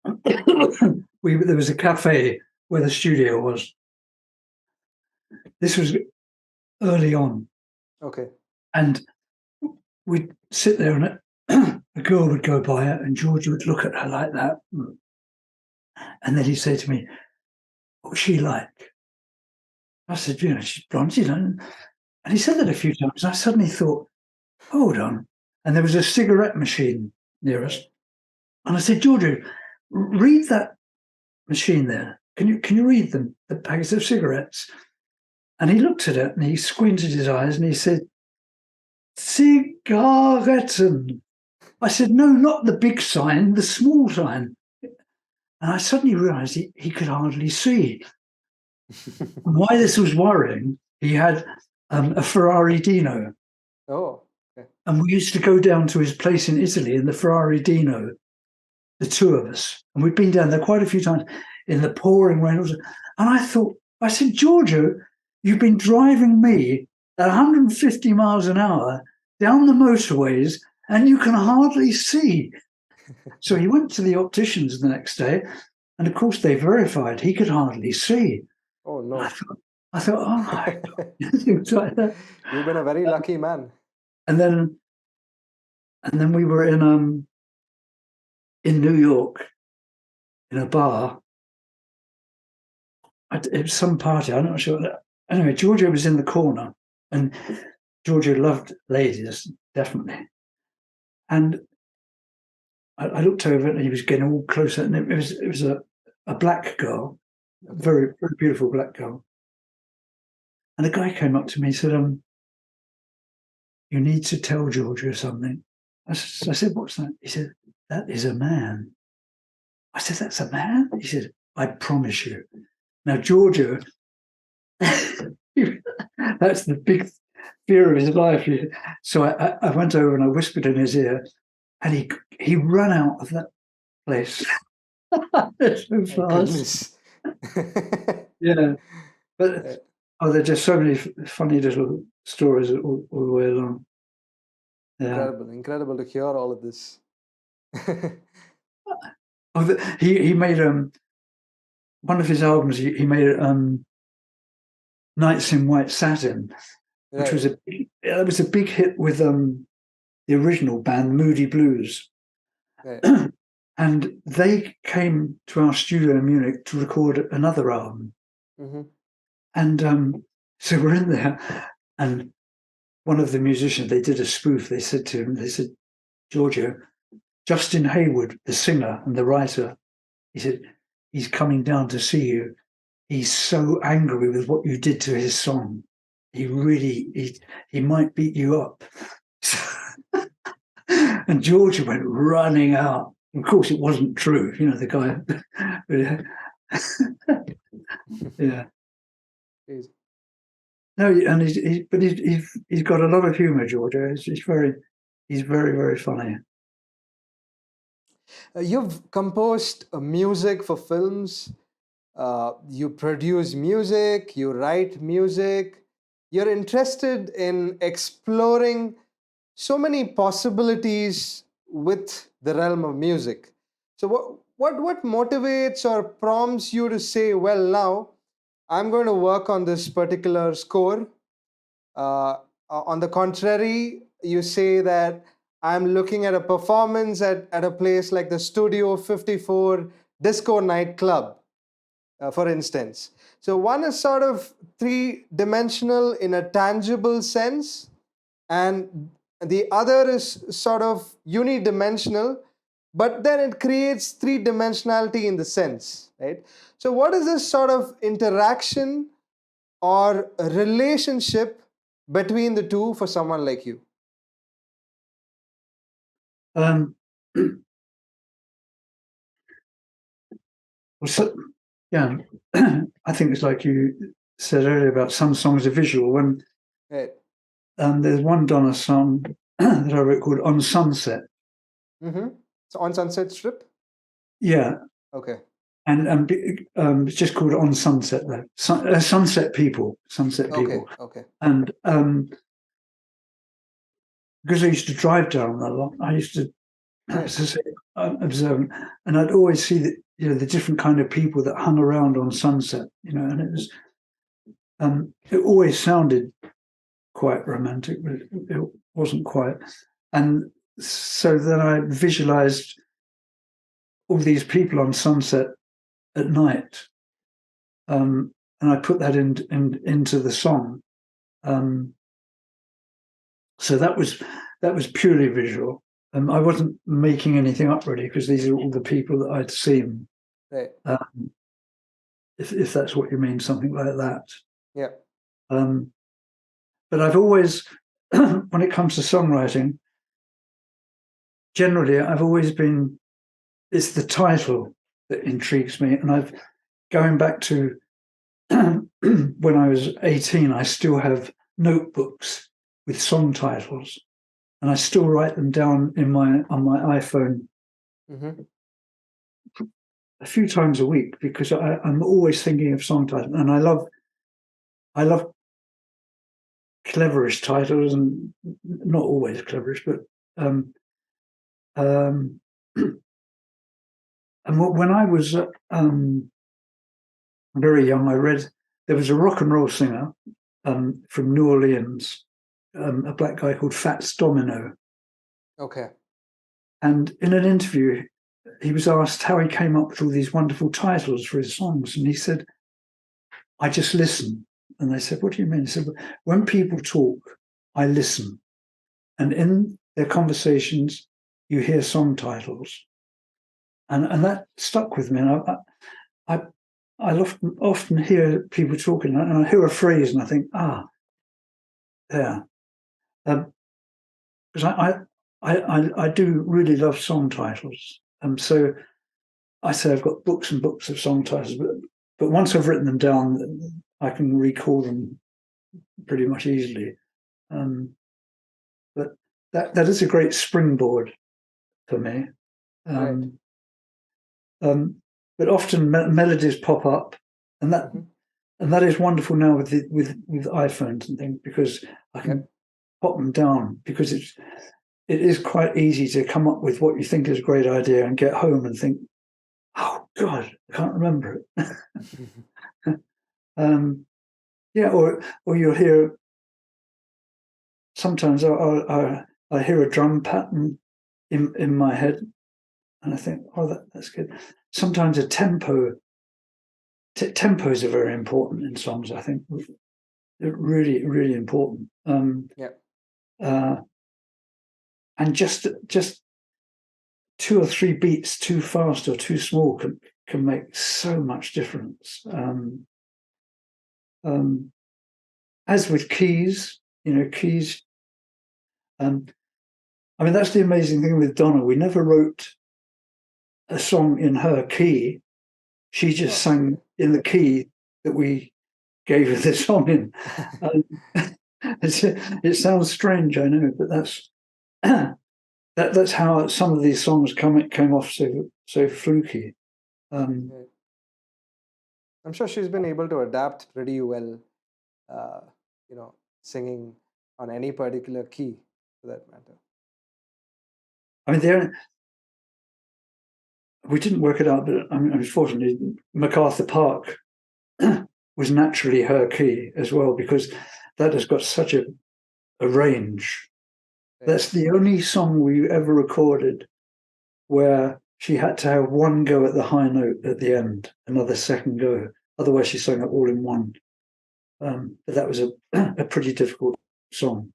there was a cafe where the studio was. This was early on. Okay. And we'd sit there and a girl would go by her and Giorgio would look at her like that. And then he'd say to me, "What's she like?" I said, "She's blonde, And he said that a few times. And I suddenly thought, hold on. And there was a cigarette machine near us. And I said, "Giorgio, read that machine there. Can you read them, the packets of cigarettes?" And he looked at it and he squinted his eyes and he said, "Zigaretten." I said, "No, not the big sign, the small sign." And I suddenly realized he could hardly see. And why this was worrying, he had a Ferrari Dino. Oh, okay. And we used to go down to his place in Italy in the Ferrari Dino, the two of us. And we'd been down there quite a few times in the pouring rain. And I said, "Giorgio, you've been driving me at 150 miles an hour down the motorways and you can hardly see." So he went to the opticians the next day, and of course they verified he could hardly see. Oh no! I thought, oh my God. Things like that. You've been a very lucky man. And then we were in New York in a bar. It was some party. I'm not sure. Anyway, Giorgio was in the corner, and Giorgio loved ladies, definitely. And I looked over and he was getting all closer, and it was a black girl, a very, very beautiful black girl. And a guy came up to me and said, "You need to tell Giorgio something." I said, "What's that?" He said, "That is a man." I said, "That's a man?" He said, "I promise you." Now, Giorgio, that's the big fear of his life. So I went over and I whispered in his ear, and he ran out of that place so fast. Goodness. Yeah, but Oh, there are just so many funny little stories all the way along. Yeah. Incredible to hear all of this. Oh, he made one of his albums. He made Nights in White Satin, which was it was a big hit with the original band Moody Blues. Right. And they came to our studio in Munich to record another album. Mm-hmm. And so we're in there, and one of the musicians, they did a spoof. They said to him, they said, Giorgio, Justin Hayward, the singer and the writer, he said, he's coming down to see you. He's so angry with what you did to his song. He might beat you up. And Georgia went running out. Of course, it wasn't true. You know, the guy. Yeah. Easy. No, and he's got a lot of humor, Georgia. He's very, very funny. You've composed music for films. You produce music. You write music. You're interested in exploring so many possibilities with the realm of music. So what motivates or prompts you to say, well, now I'm going to work on this particular score? On the contrary, you say that I'm looking at a performance at a place like the Studio 54 Disco Nightclub, for instance. So one is sort of three-dimensional in a tangible sense, and the other is sort of unidimensional, but then it creates three-dimensionality in the sense, right? So what is this sort of interaction or a relationship between the two for someone like you? Well, so, yeah, I think it's like you said earlier about some songs are visual. When Right. there's one Donna song that I wrote called "On Sunset." Mm-hmm. So on Sunset Strip? Yeah. Okay. And it's just called "On Sunset" though. Sunset People. Okay. And because I used to drive down a lot, I used to, as I say, observe, and I'd always see that, you know, the different kind of people that hung around on Sunset, you know, and it always sounded quite romantic, but it wasn't quite. And so then I visualized all these people on Sunset at night, and I put that into the song. So that was purely visual. I wasn't making anything up really, because these are all the people that I'd seen. Right. If that's what you mean, something like that. Yeah. But I've always, when it comes to songwriting, generally I've always been, it's the title that intrigues me. And going back to when I was 18, I still have notebooks with song titles, and I still write them down on my iPhone. Mm-hmm. A few times a week, because I'm always thinking of song titles, and I love cleverish titles, and not always cleverish, but and when I was very young, I read there was a rock and roll singer from New Orleans, a black guy called Fats Domino. Okay. And in an interview, he was asked how he came up with all these wonderful titles for his songs, and he said, "I just listen." And they said, "What do you mean?" He said, "When people talk, I listen, and in their conversations, you hear song titles." And that stuck with me. And I often hear people talking, and I hear a phrase, and I think, yeah, because I do really love song titles. So I say I've got books and books of song titles, but once I've written them down, I can recall them pretty much easily. But that is a great springboard for me. Right. But often melodies pop up, and that Mm-hmm. and that is wonderful now with iPhones and things, because I can pop them down, because it is quite easy to come up with what you think is a great idea and get home and think, oh God, I can't remember it. Yeah, or you'll hear, sometimes I hear a drum pattern in my head, and I think, oh, that's good. Sometimes a tempo. Tempos are very important in songs, I think. They're really, really important. And just 2 or 3 beats too fast or too small can make so much difference. As with keys, keys. I mean, that's the amazing thing with Donna. We never wrote a song in her key. She just sang in the key that we gave her the song in. It sounds strange, I know, but that's how some of these songs came off so fluky. I'm sure she's been able to adapt pretty well, singing on any particular key, for that matter. I mean, we didn't work it out, but unfortunately, MacArthur Park was naturally her key as well, because that has got such a range. That's the only song we ever recorded where she had to have one go at the high note at the end, another second go. Otherwise, she sang it all in one. But that was a pretty difficult song.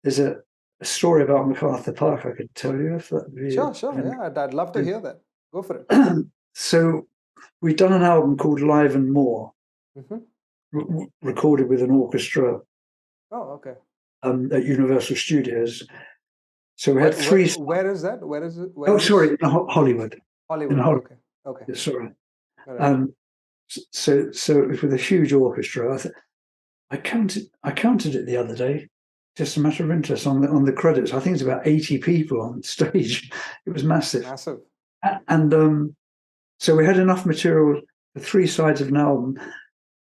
There's a story about MacArthur Park I could tell you, if that would be. Sure. Yeah, I'd love to hear that. Go for it. So we'd done an album called Live and More, recorded with an orchestra. Oh, okay. At Universal Studios. So we had 3. Where is that? Where is it? Sorry, in Hollywood. Hollywood. In Hollywood. Okay. Yeah, sorry. Right. So it was with a huge orchestra. I counted it the other day, just a matter of interest on the credits. I think it's about 80 people on stage. It was massive. Massive. And so we had enough material for 3 sides of an album.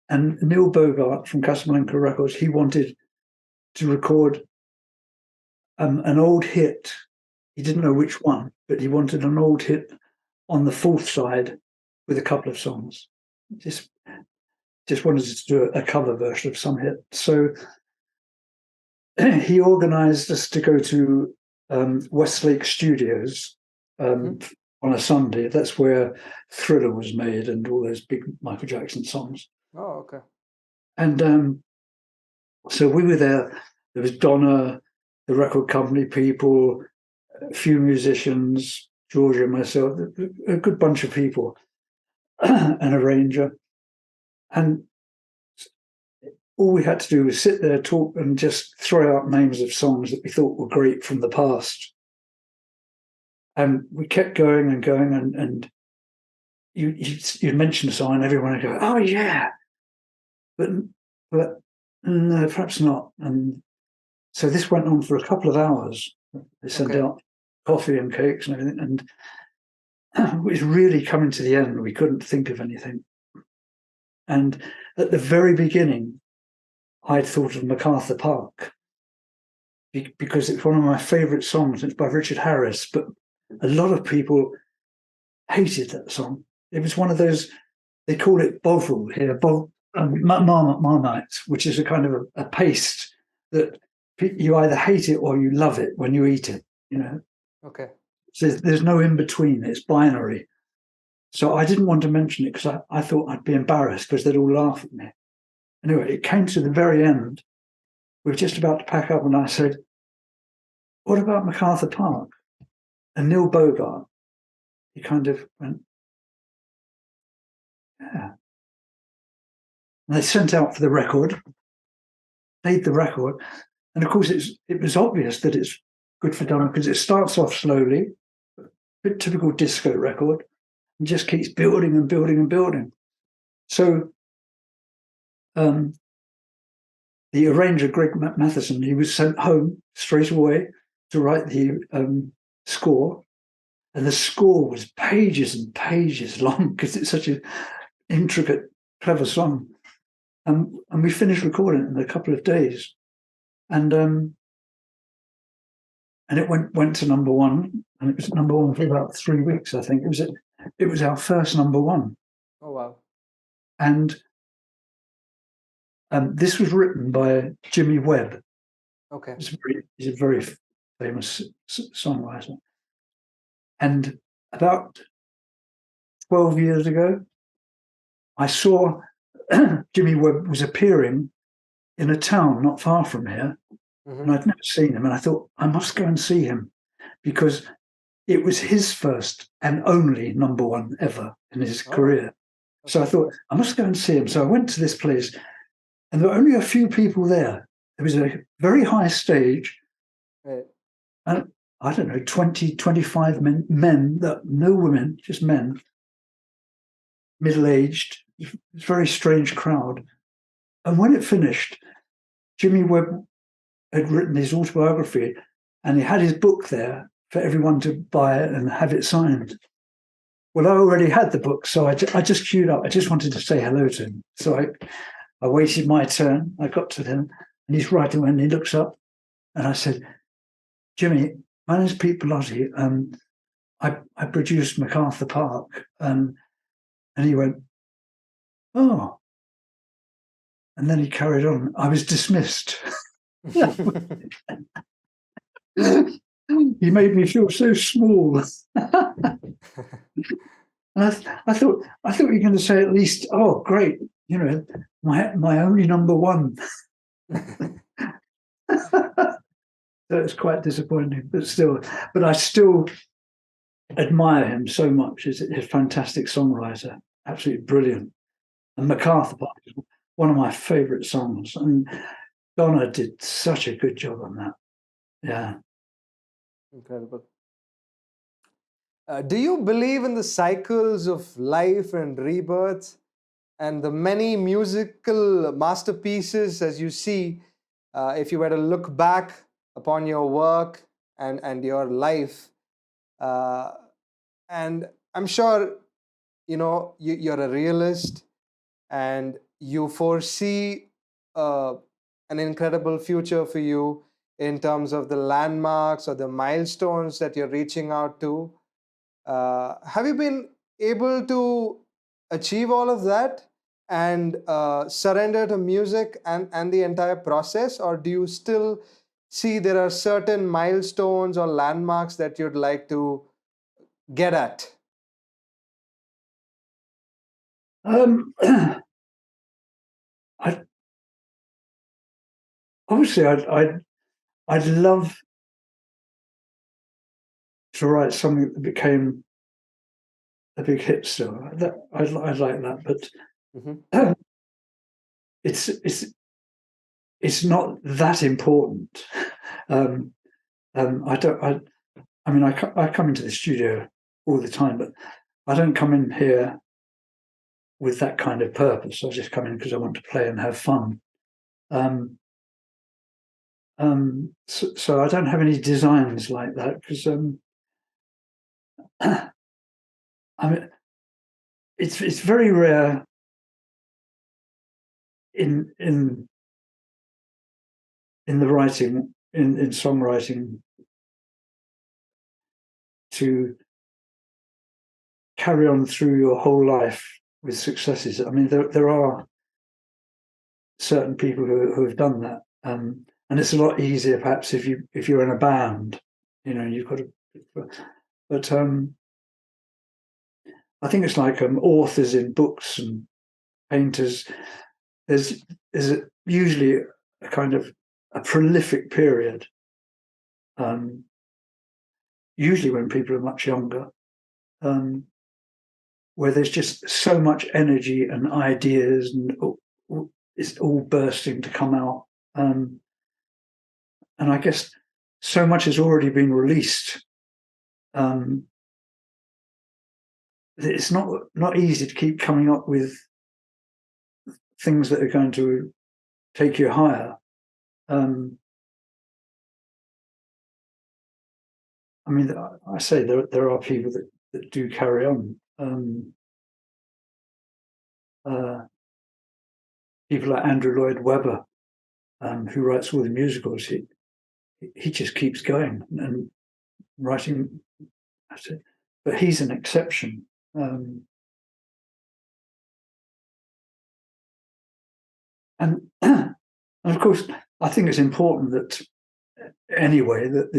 And Neil Bogart from Casablanca Records, he wanted to record an old hit. He didn't know which one, but he wanted an old hit on the 4th side with a couple of songs. Just wanted to do a cover version of some hit. So he organised us to go to Westlake Studios on a Sunday. That's where Thriller was made and all those big Michael Jackson songs. Oh, okay. And so we were there. There was Donna, the record company people, a few musicians, Georgia and myself, a good bunch of people, an arranger. And all we had to do was sit there, talk, and just throw out names of songs that we thought were great from the past. And we kept going and going, and you'd mention a song and everyone would go, oh, yeah. But no, perhaps not. And so this went on for a couple of hours. They sent out coffee and cakes and everything. And it was really coming to the end. We couldn't think of anything. And at the very beginning, I'd thought of MacArthur Park because it's one of my favourite songs. It's by Richard Harris, but a lot of people hated that song. It was one of those, they call it bovril here, Marmite, which is a kind of a paste that you either hate it or you love it when you eat it, Okay. So there's no in between. It's binary. So I didn't want to mention it because I thought I'd be embarrassed because they'd all laugh at me. Anyway, it came to the very end. We were just about to pack up and I said, what about MacArthur Park? And Neil Bogart, he kind of went, yeah. And they sent out for the record, played the record. And of course, it was obvious that it's good for Donna because it starts off slowly, a typical disco record, and just keeps building and building and building. So the arranger, Greg Matheson, he was sent home straight away to write the score. And the score was pages and pages long because it's such an intricate clever song. And we finished recording it in a couple of days. And it went to number one, and it was number one for about 3 weeks, I think. It was our first number one. Oh, wow. And this was written by Jimmy Webb. Okay. He's a very famous songwriter. And about 12 years ago, I saw Jimmy Webb was appearing in a town not far from here, and I'd never seen him. And I thought, I must go and see him, because it was his first and only number one ever in his career. Okay. So I thought, I must go and see him. So I went to this place, and there were only a few people there. There was a very high stage, right. And I don't know, 20, 25 men, no women, just men, middle-aged, very strange crowd. And when it finished, Jimmy Webb had written his autobiography, and he had his book there for everyone to buy it and have it signed. Well, I already had the book, so I just queued up. I just wanted to say hello to him. So I waited my turn. I got to him, and he's writing, and he looks up, and I said, Jimmy, my name's Pete Bellotte. I produced MacArthur Park. And he went, oh. And then he carried on. I was dismissed. He made me feel so small. And I thought you were going to say at least, oh, great, my only number one. So it's quite disappointing, but I still admire him so much. He's a fantastic songwriter, absolutely brilliant. And MacArthur Park is one of my favourite songs. And Donna did such a good job on that. Yeah. Incredible. Do you believe in the cycles of life and rebirth and the many musical masterpieces as you see, if you were to look back upon your work and your life? And I'm sure, you're a realist and you foresee an incredible future for you in terms of the landmarks or the milestones that you're reaching out to. Have you been able to achieve all of that and surrender to music and the entire process? Or do you still see there are certain milestones or landmarks that you'd like to get at? Obviously, I'd love to write something that became a big hit. Still, I'd like that, but it's not that important. I come into the studio all the time, but I don't come in here with that kind of purpose. I just come in because I want to play and have fun. So I don't have any designs like that, because it's very rare in the writing, in songwriting, to carry on through your whole life with successes. I mean, there are certain people who have done that, and it's a lot easier perhaps if you're in a band, you've got to. But I think it's like authors in books and painters. There's usually a kind of a prolific period, usually when people are much younger, where there's just so much energy and ideas, and it's all bursting to come out. And I guess so much has already been released. It's not easy to keep coming up with things that are going to take you higher. I mean, I say there are people that do carry on. people like Andrew Lloyd Webber, who writes all the musicals, he just keeps going and writing. But he's an exception. And of course, I think it's important that anyway that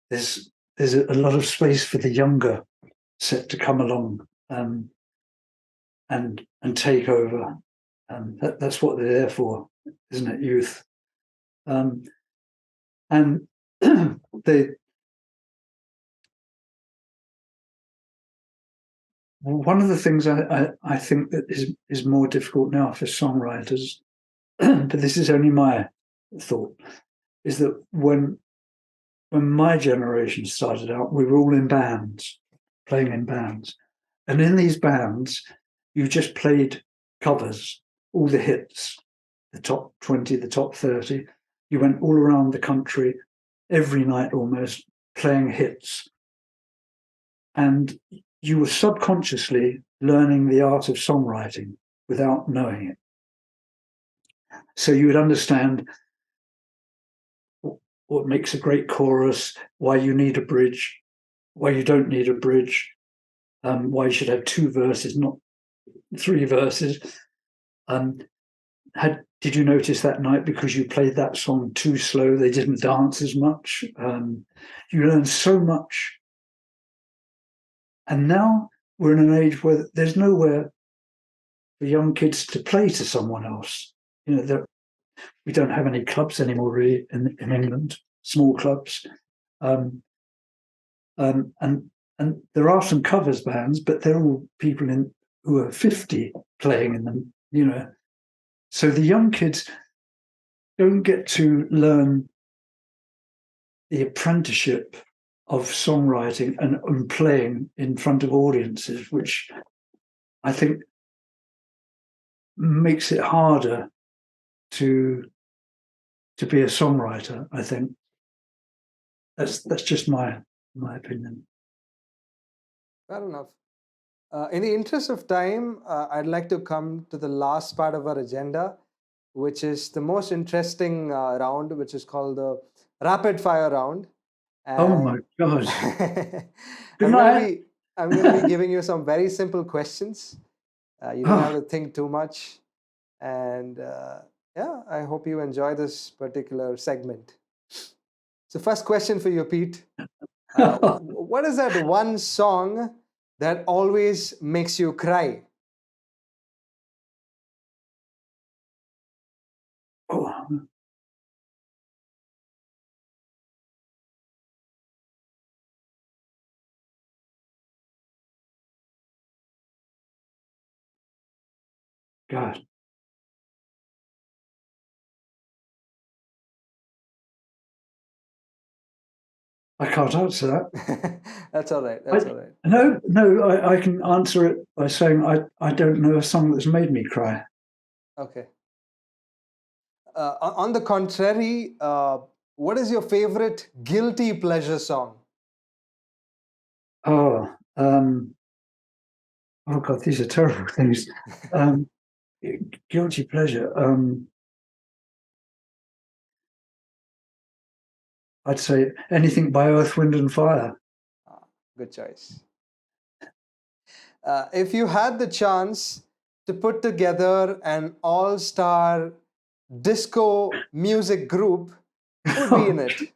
there's a lot of space for the younger set to come along and take over. That's what they're there for, isn't it? Youth. And one of the things I think that is more difficult now for songwriters, but this is only my thought, is that when my generation started out, we were all in bands, playing in bands. And in these bands, you just played covers, all the hits, the top 20, the top 30. You went all around the country every night almost playing hits. And you were subconsciously learning the art of songwriting without knowing it. So you would understand what makes a great chorus, why you need a bridge, why you don't need a bridge, why you should have 2 verses, not 3 verses. Did you notice that night because you played that song too slow, they didn't dance as much? You learn so much. And now we're in an age where there's nowhere for young kids to play to someone else. We don't have any clubs anymore, really, in England, small clubs. And there are some covers bands, but they're all people who are 50 playing in them, So the young kids don't get to learn the apprenticeship of songwriting and playing in front of audiences, which I think makes it harder to be a songwriter. I think that's just my opinion. Fair enough. In the interest of time, I'd like to come to the last part of our agenda, which is the most interesting round, which is called the rapid fire round. And oh my God! I'm going to be giving you some very simple questions. You don't have to think too much. And I hope you enjoy this particular segment. So first question for you, Pete. What is that one song that always makes you cry? Oh. God. I can't answer that. That's all right. That's all right. No, I can answer it by saying I don't know a song that's made me cry. Okay. On the contrary, what is your favorite guilty pleasure song? Oh God, these are terrible things. Guilty pleasure. I'd say anything by Earth, Wind and Fire. Good choice. If you had the chance to put together an all-star disco music group, who would be in it?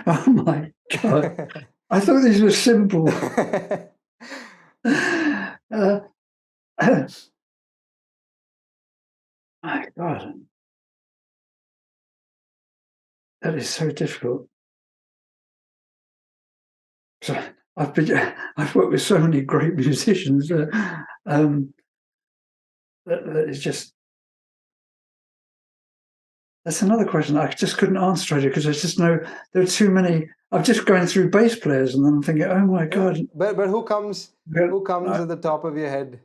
Oh my God. I thought these were simple. My God. That is so difficult. So I've worked with so many great musicians. That is just. That's another question I just couldn't answer it because I just know there are too many. I'm just going through bass players and then I'm thinking, oh my God. But who comes at the top of your head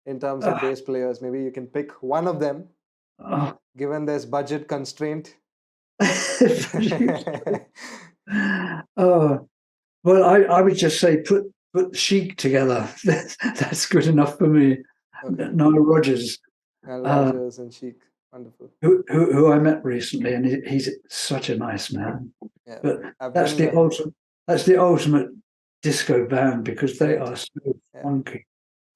in terms of bass players? Maybe you can pick one of them, given there's budget constraint. Well, I would just say put Chic together. That's good enough for me. Okay. Nile Rodgers. uh, Lodgers and Chic. Wonderful. who I met recently, and he's such a nice man. Yeah, But I've that's been the ultimate. That's the ultimate disco band because they right. are so Yeah, funky.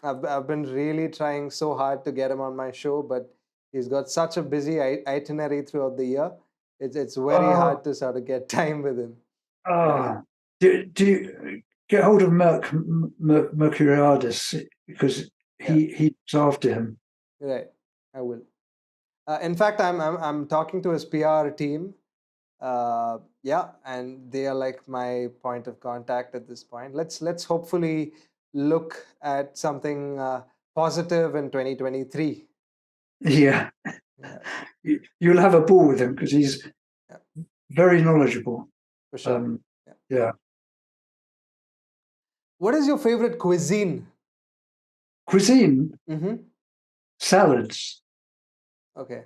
I've been really trying so hard to get him on my show, but he's got such a busy itinerary throughout the year. It's very Oh, hard to sort of get time with him. Yeah, oh. Do you get hold of Mercuriadis because yeah, he's after him? right. I will. In fact, I'm talking to his PR team. Yeah, and they are like my point of contact at this point. Let's hopefully look at something positive in 2023. Yeah, Yeah, you'll have a ball with him because he's yeah, very knowledgeable. for sure. Um, Yeah. yeah, What is your favorite cuisine? cuisine, Mm-hmm. salads. Okay.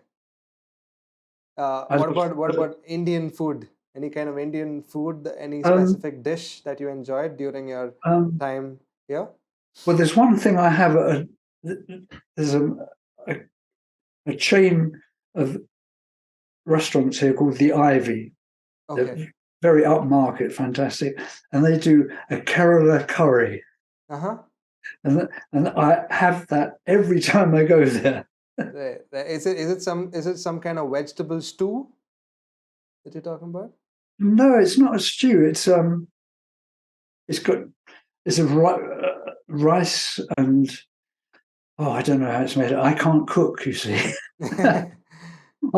As a- What about Indian food? Any kind of Indian food? Any Um, specific dish that you enjoyed during your um, time here? well, there's one thing I have. There's a, a chain of restaurants here called the Ivy. Okay. They're very upmarket, fantastic, and they do a Kerala curry, Uh-huh. and I have that every time I go there. Right. Is it some kind of vegetable stew that you're talking about? No, it's not a stew. It's got it's a rice and I don't know how it's made. I can't cook. You see, I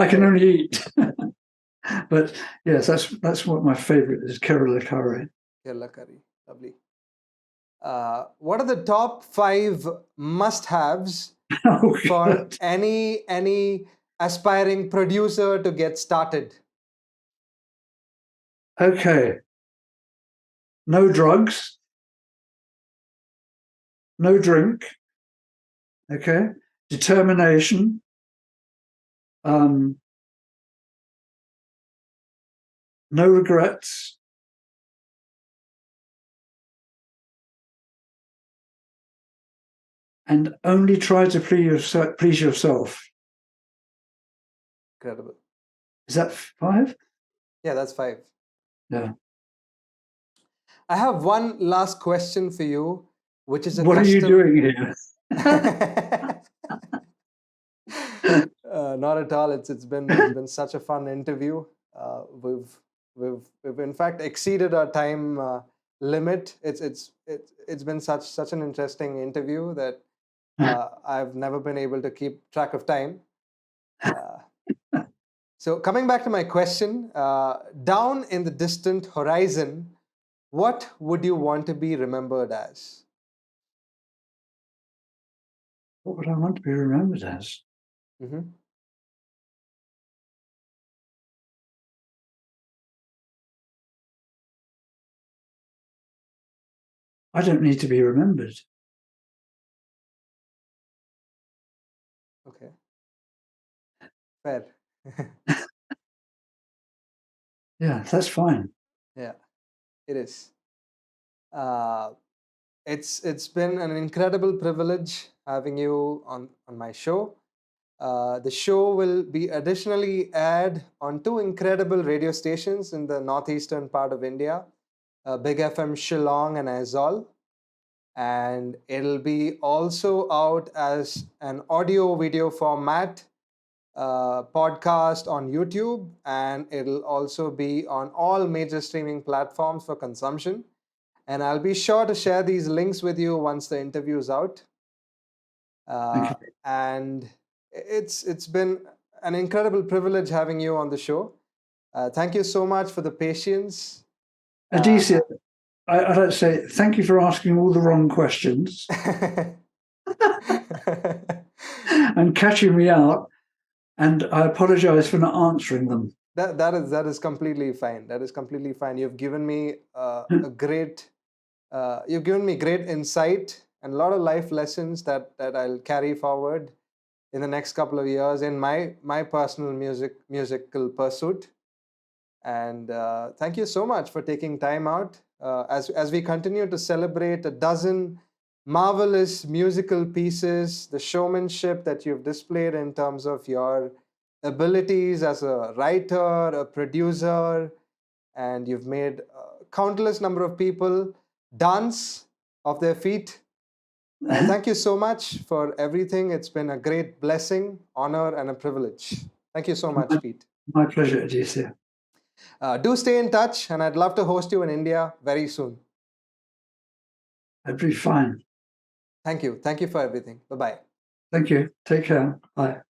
can Right. only eat. But yes, that's what my favourite is, Kerala curry. Kerala curry. Lovely. What are the top five must-haves Oh for God. any aspiring producer to get started? Okay, no drugs, no drink. Okay, determination. Um, no regrets, and only try to please yourself. Incredible. Is that five? Yeah, that's five. Yeah. I have one last question for you, which is a What are you custom. doing here? Not at all. It's been such a fun interview. We've in fact exceeded our time limit. It's been such an interesting interview that I've never been able to keep track of time. Uh, so coming back to my question, down in the distant horizon, what would you want to be remembered as? What would I want to be remembered as? Hmm. I don't need to be remembered. Okay, fair. Yeah, that's fine. Yeah, it is. Uh, it's been an incredible privilege having you on my show. The show will be additionally aired on two incredible radio stations in the northeastern part of India, Big FM Shillong and Aizawl. And it'll be also out as an audio video format podcast on YouTube, and it'll also be on all major streaming platforms for consumption. And I'll be sure to share these links with you once the interview is out. Thank Uh, you. and it's been an incredible privilege having you on the show. Thank you so much for the patience. Uh, Aditya, I'd like to say thank you for asking all the wrong questions and catching me out. And I apologize for not answering them. that is completely fine. That is completely fine. You've given me you've given me great insight and a lot of life lessons that I'll carry forward in the next couple of years in my personal musical pursuit. And thank you so much for taking time out as we continue to celebrate a dozen marvelous musical pieces, the showmanship that you've displayed in terms of your abilities as a writer, a producer, and you've made a countless number of people dance off their feet. Thank you so much for everything. It's been a great blessing, honor, and a privilege. Thank you so much, Pete. My pleasure, Aditya. Do stay in touch, and I'd love to host you in India very soon. That'd be fine. Thank you. Thank you for everything. Bye bye. Thank you. Take care. Bye.